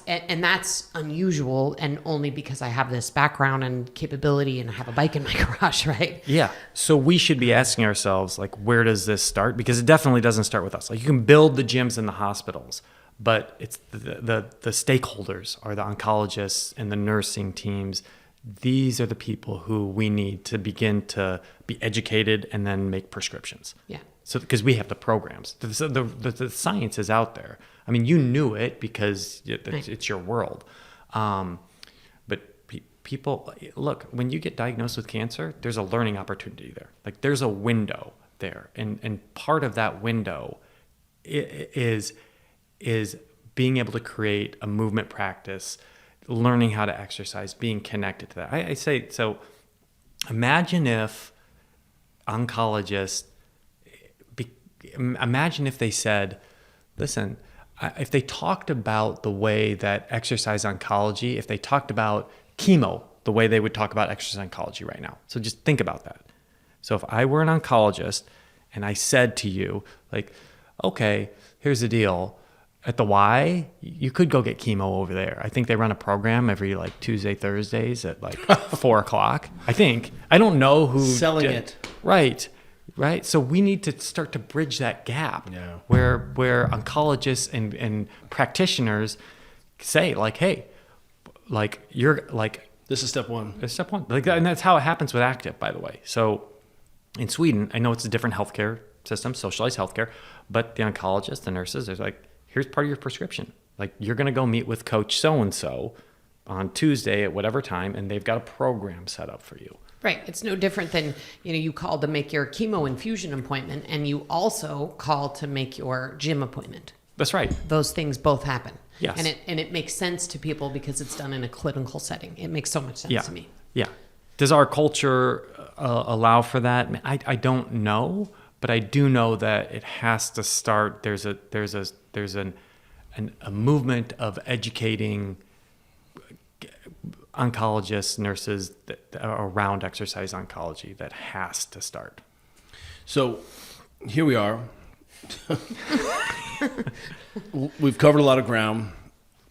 unusual, and only because I have this background and capability and I have a bike in my garage, right? Yeah. So we should be asking ourselves, where does this start? Because it definitely doesn't start with us. You can build the gyms in the hospitals, but it's the stakeholders are the oncologists and the nursing teams. These are the people who we need to begin to be educated and then make prescriptions. Yeah. So because we have the programs, the science is out there. I mean, you knew it because it's your world. But people, look, when you get diagnosed with cancer, there's a learning opportunity there. There's a window there. And part of that window is being able to create a movement practice, learning how to exercise, being connected to that. I say, so imagine if oncologists, imagine if they said, listen, if they talked about the way that exercise oncology, if they talked about chemo, the way they would talk about exercise oncology right now. So just think about that. So if I were an oncologist and I said to you, like, okay, here's the deal. At the Y, you could go get chemo over there. I think they run a program every like Tuesday, Thursdays at like 4 o'clock. I think. I don't know who. Selling it. Right. So we need to start to bridge that gap where oncologists and practitioners say like, hey, like you're like. This is step one. It's step one. Like, and that's how it happens with AKTIV, by the way. So in Sweden, I know it's a different healthcare system, socialized healthcare, but the oncologists, the nurses, they're like, here's part of your prescription. Like you're going to go meet with coach so-and-so on Tuesday at whatever time, and they've got a program set up for you. Right. It's no different than, you called to make your chemo infusion appointment and you also called to make your gym appointment. That's right. Those things both happen. Yes. And it makes sense to people because it's done in a clinical setting. It makes so much sense to me. Yeah. Does our culture allow for that? I don't know, but I do know that it has to start. There's a movement of educating oncologists, nurses around exercise oncology that has to start. So here we are. We've covered a lot of ground.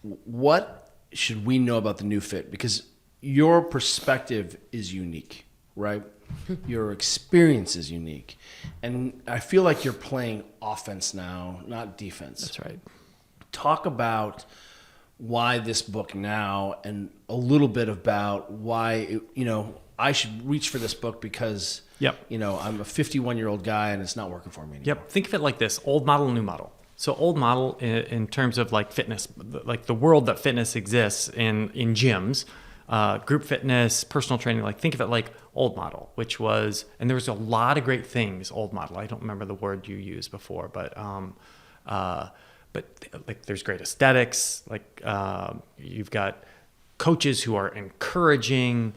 What should we know about the new fit? Because your perspective is unique, right? Your experience is unique. And I feel like you're playing offense now, not defense. That's right. Talk about why this book now and a little bit about why, I should reach for this book because, I'm a 51-year-old guy and it's not working for me anymore. Yep. Think of it like this, old model, new model. So old model in terms of like fitness, like the world that fitness exists in gyms, group fitness, personal training, like think of it like old model, which was, and there was a lot of great things, old model. I don't remember the word you used before, but like there's great aesthetics, like you've got coaches who are encouraging,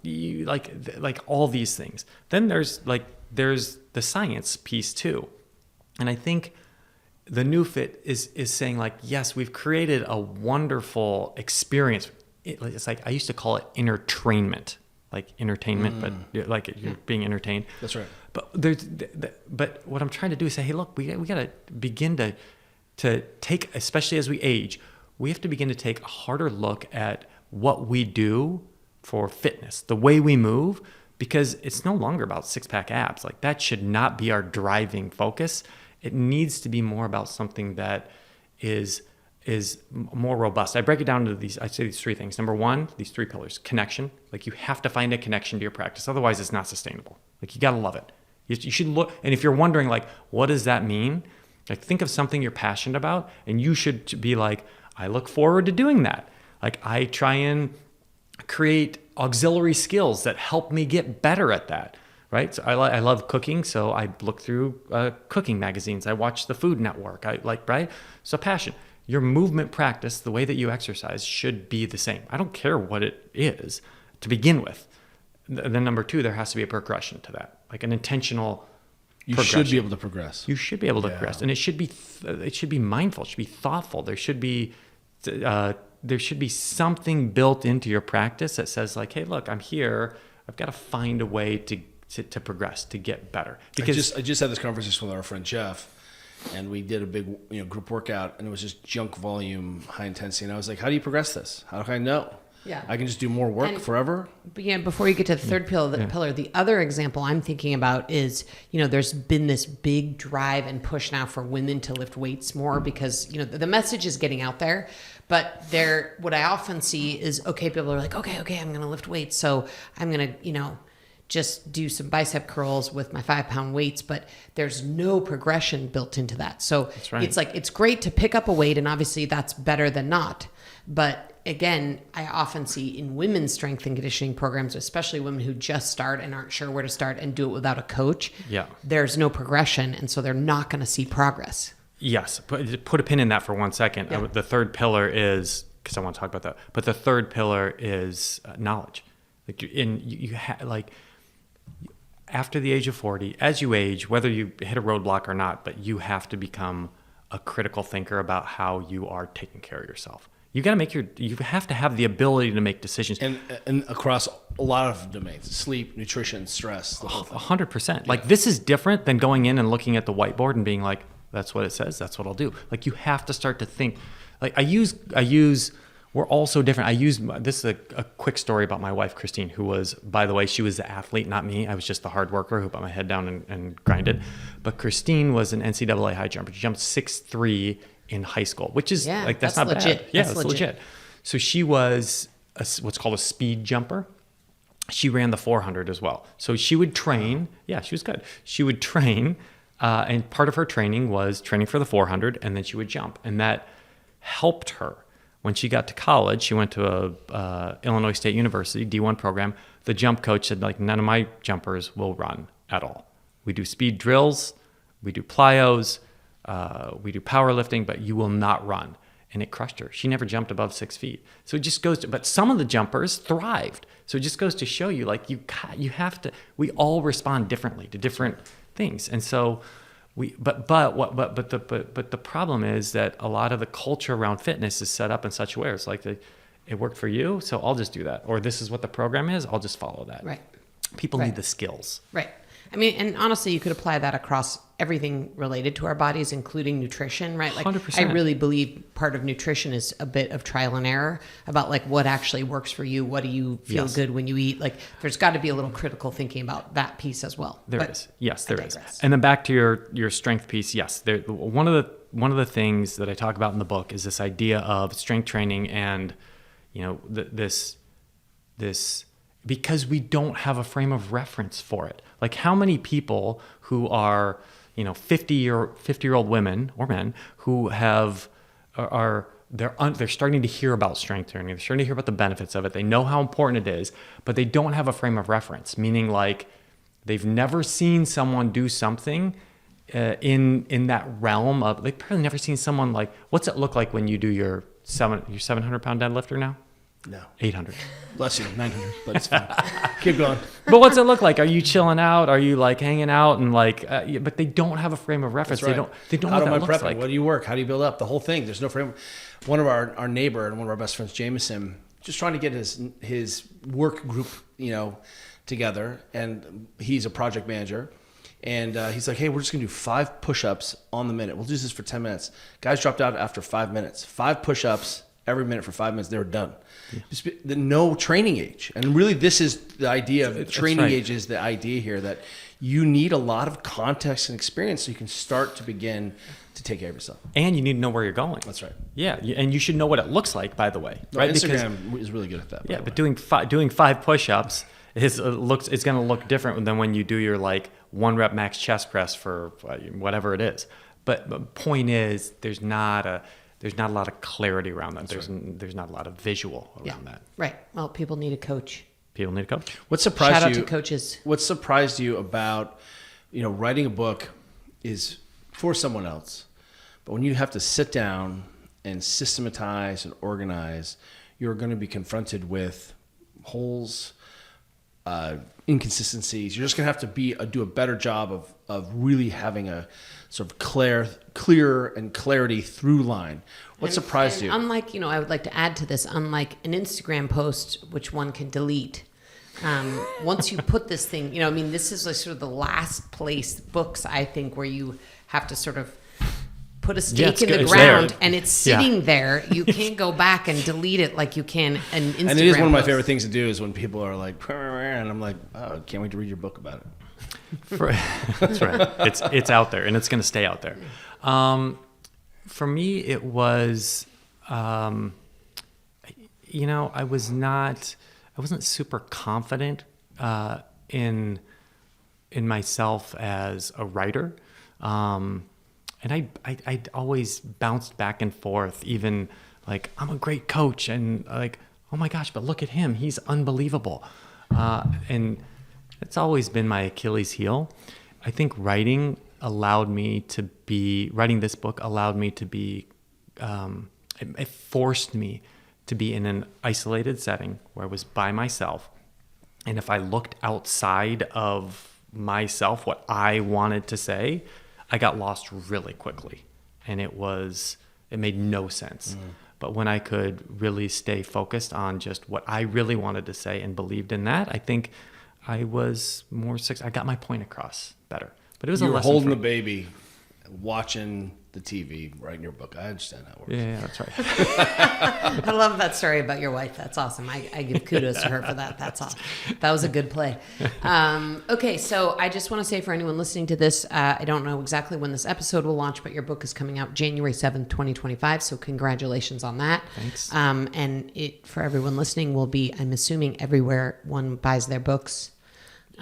you like all these things. Then there's the science piece too. And I think the new fit is saying like, yes, we've created a wonderful experience. It's like, I used to call it entertainment, like entertainment, but like you're being entertained. That's right. But what I'm trying to do is say, hey, look, we got to begin to take, especially as we age, we have to begin to take a harder look at what we do for fitness, the way we move, because it's no longer about six-pack abs. Like that should not be our driving focus. It needs to be more about something that is more robust. I break it down into these 3 things. Number 1, these 3 pillars. Connection. Like you have to find a connection to your practice. Otherwise it's not sustainable. Like you got to love it. You should look, and if you're wondering like, what does that mean? Like think of something you're passionate about and you should be like, I look forward to doing that. Like I try and create auxiliary skills that help me get better at that. Right? So I love cooking. So I look through cooking magazines. I watch the Food Network. Right? So passion. Your movement practice, the way that you exercise should be the same. I don't care what it is to begin with. Then number 2, there has to be a progression to that, like an intentional You should be able to progress. You should be able to progress. And it should be mindful. It should be thoughtful. There should be something built into your practice that says like, hey, look, I'm here. I've got to find a way to progress, to get better. Because I just had this conversation with our friend Jeff, and we did a big group workout, and it was just junk volume, high intensity. And I was like, how do you progress this? How do I know? Yeah. I can just do more work forever? But yeah, before you get to the third pillar, the other example I'm thinking about is, there's been this big drive and push now for women to lift weights more because, the message is getting out there. But what I often see is, okay, people are like, okay, I'm going to lift weights. So I'm going to, just do some bicep curls with my 5-pound weights, but there's no progression built into that. So That's right. It's like, it's great to pick up a weight and obviously that's better than not, but again, I often see in women's strength and conditioning programs, especially women who just start and aren't sure where to start and do it without a coach. Yeah. There's no progression, and so they're not going to see progress. Yes, put a pin in that for 1 second. Yeah. The third pillar is, because I want to talk about that, but the third pillar is knowledge. Like after the age of 40, as you age, whether you hit a roadblock or not, but you have to become a critical thinker about how you are taking care of yourself. You got to you have to have the ability to make decisions. And across a lot of domains, sleep, nutrition, stress, the whole thing. 100%. Like this is different than going in and looking at the whiteboard and being like, that's what it says, that's what I'll do. Like you have to start to think. Like I use, we're all so different. This is a quick story about my wife, Christine, who was, by the way, she was the athlete, not me. I was just the hard worker who put my head down and grinded. But Christine was an NCAA high jumper. She jumped 6'3" in high school, which is like, that's not legit. bad. Yeah, that's that's legit. So she was what's called a speed jumper. She ran the 400 as well. So she would train. Yeah, she was good. She would train. And part of her training was training for the 400, and then she would jump. And that helped her. When she got to college, she went to a Illinois State University D1 program. The jump coach said, like, none of my jumpers will run at all. We do speed drills, we do plyos, we do powerlifting, but you will not run. And it crushed her. She never jumped above 6 feet. So it just goes to, but some of the jumpers thrived. So it just goes to show you, like, you have to, we all respond differently to different things. And so but the problem is that a lot of the culture around fitness is set up in such a way. It's like it worked for you, so I'll just do that. Or this is what the program is, I'll just follow that. Right. People need the skills. Right. I mean, and honestly, you could apply that across everything related to our bodies, including nutrition, right? Like 100%. I really believe part of nutrition is a bit of trial and error about like what actually works for you. What do you feel good when you eat? Like there's got to be a little critical thinking about that piece as well. There is. Yes, there is. And then back to your strength piece. Yes. One of the things that I talk about in the book is this idea of strength training and, you know, this because we don't have a frame of reference for it. Like how many people who are, you know, 50-year-old women or men who they're starting to hear about strength training. They're starting to hear about the benefits of it. They know how important it is, but they don't have a frame of reference, meaning like they've never seen someone do something in that realm of, they've probably never seen someone like, what's it look like when you do your 700 pound deadlifter now? No. 800. Bless you, 900, but it's fine. Keep going. But what's it look like? Are you chilling out? Are you like hanging out and like? But they don't have a frame of reference. That's right. They don't How know do what I that looks prep? like. What do you work? How do you build up? The whole thing. There's no frame. One of our neighbor and one of our best friends, Jameson, just trying to get his work group, you know, together, and he's a project manager. And he's like, hey, we're just going to do 5 push-ups on the minute. We'll do this for 10 minutes. Guys dropped out after 5 minutes. 5 push-ups every minute for 5 minutes. They were done. Yeah. No training age. And really, this is the idea of training age is the idea here that you need a lot of context and experience so you can start to begin to take care of yourself. And you need to know where you're going. That's right. Yeah, and you should know what it looks like, by the way. Right? Instagram is really good at that. Yeah, but doing 5 push-ups it's going to look different than when you do your like 1 rep max chest press for whatever it is. But point is, there's not a lot of clarity around that. There's not a lot of visual around that. Right. Well, people need a coach. People need a coach. What surprised Shout out you? to coaches. What surprised you about, you know, writing a book is for someone else, but when you have to sit down and systematize and organize, you're going to be confronted with holes, inconsistencies. You're just going to have to do a better job of really having a sort of clear and clarity through line. What surprised you? Unlike, you know, I would like to add to this, unlike an Instagram post, which one can delete, once you put this thing, you know, I mean, this is like sort of the last place books, I think, where you have to sort of put a stake in the ground and it's sitting there. You can't go back and delete it like you can an Instagram And it is one of my post. favorite things to do is when people are like, and I'm like, oh, can't wait to read your book about it. That's right. It's out there and it's going to stay out there. For me, it was, you know, I wasn't super confident in myself as a writer. And I always bounced back and forth, even like, I'm a great coach, and like, oh my gosh, but look at him, he's unbelievable. And it's always been my Achilles heel. I think writing this book allowed me to be, it forced me to be in an isolated setting where I was by myself. And if I looked outside of myself, what I wanted to say, I got lost really quickly. And it made no sense. But when I could really stay focused on just what I really wanted to say and believed in that, I think I was more successful. I got my point across better. But it was You a were lesson holding for the baby, watching the TV, writing your book. I understand how it works. Yeah, that's right. I love that story about your wife. That's awesome. I give kudos to her for that. That's awesome. That was a good play. Okay, so I just want to say for anyone listening to this, I don't know exactly when this episode will launch, but your book is coming out January 7th, 2025. So congratulations on that. Thanks. And it, for everyone listening, will be, I'm assuming, everywhere one buys their books,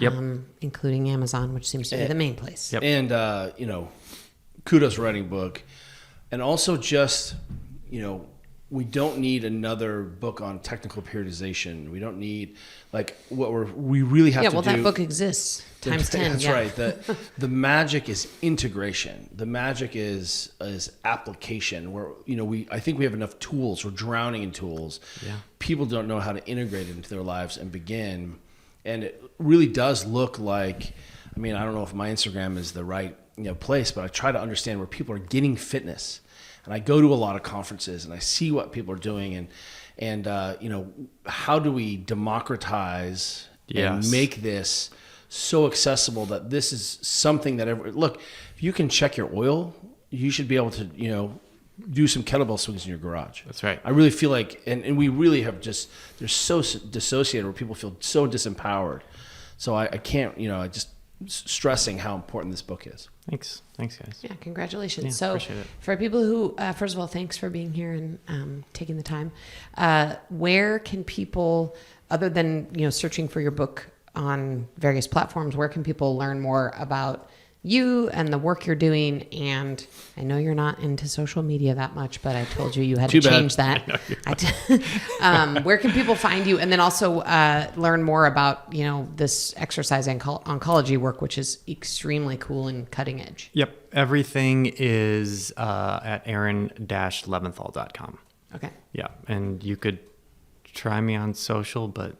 Yep. Including Amazon, which seems to be the main place. Yep. And, kudos for writing a book. And also just, we don't need another book on technical periodization. We don't need, what we really have to do. Yeah, well, that book exists times 10. That's yeah. right. The magic is integration. The magic is application. Where I think we have enough tools. We're drowning in tools. Yeah. People don't know how to integrate it into their lives and begin. And it really does look like. I don't know if my Instagram is the right place, but I try to understand where people are getting fitness. And I go to a lot of conferences and I see what people are doing, and how do we democratize and make this so accessible that this is something that look, if you can check your oil, you should be able to do some kettlebell swings in your garage. That's right. I really feel like, and we really have they're so dissociated where people feel so disempowered. So I can't, just stressing how important this book is. Thanks, guys. Yeah, congratulations. Yeah, So appreciate it. for people who, first of all, thanks for being here and taking the time. Where can people, other than searching for your book on various platforms, where can people learn more about you and the work you're doing? And I know you're not into social media that much, but I told you had to change that. Where can people find you? And then also learn more about, this exercise oncology work, which is extremely cool and cutting edge. Yep. Everything is at aaron-leventhal.com. Okay. Yeah. And you could try me on social, but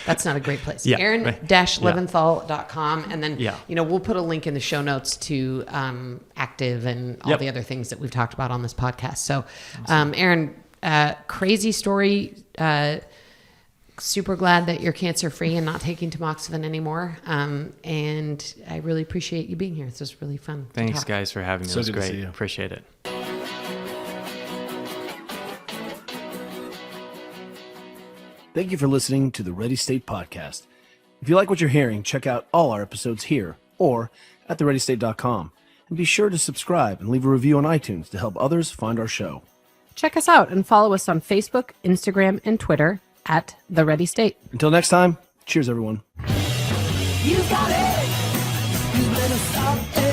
That's not a great place. Yeah, Aaron-Leventhal.com. And then, Yeah. we'll put a link in the show notes to AKTIV and all the other things that we've talked about on this podcast. So, Aaron, crazy story. Super glad that you're cancer free and not taking tamoxifen anymore. And I really appreciate you being here. This was really fun. Thanks, guys, for having me. So It was good to see great. you. Appreciate it. Thank you for listening to the Ready State Podcast. If you like what you're hearing, check out all our episodes here or at thereadystate.com. And be sure to subscribe and leave a review on iTunes to help others find our show. Check us out and follow us on Facebook, Instagram, and Twitter at The Ready State. Until next time, cheers, everyone. You got it. You better stop it.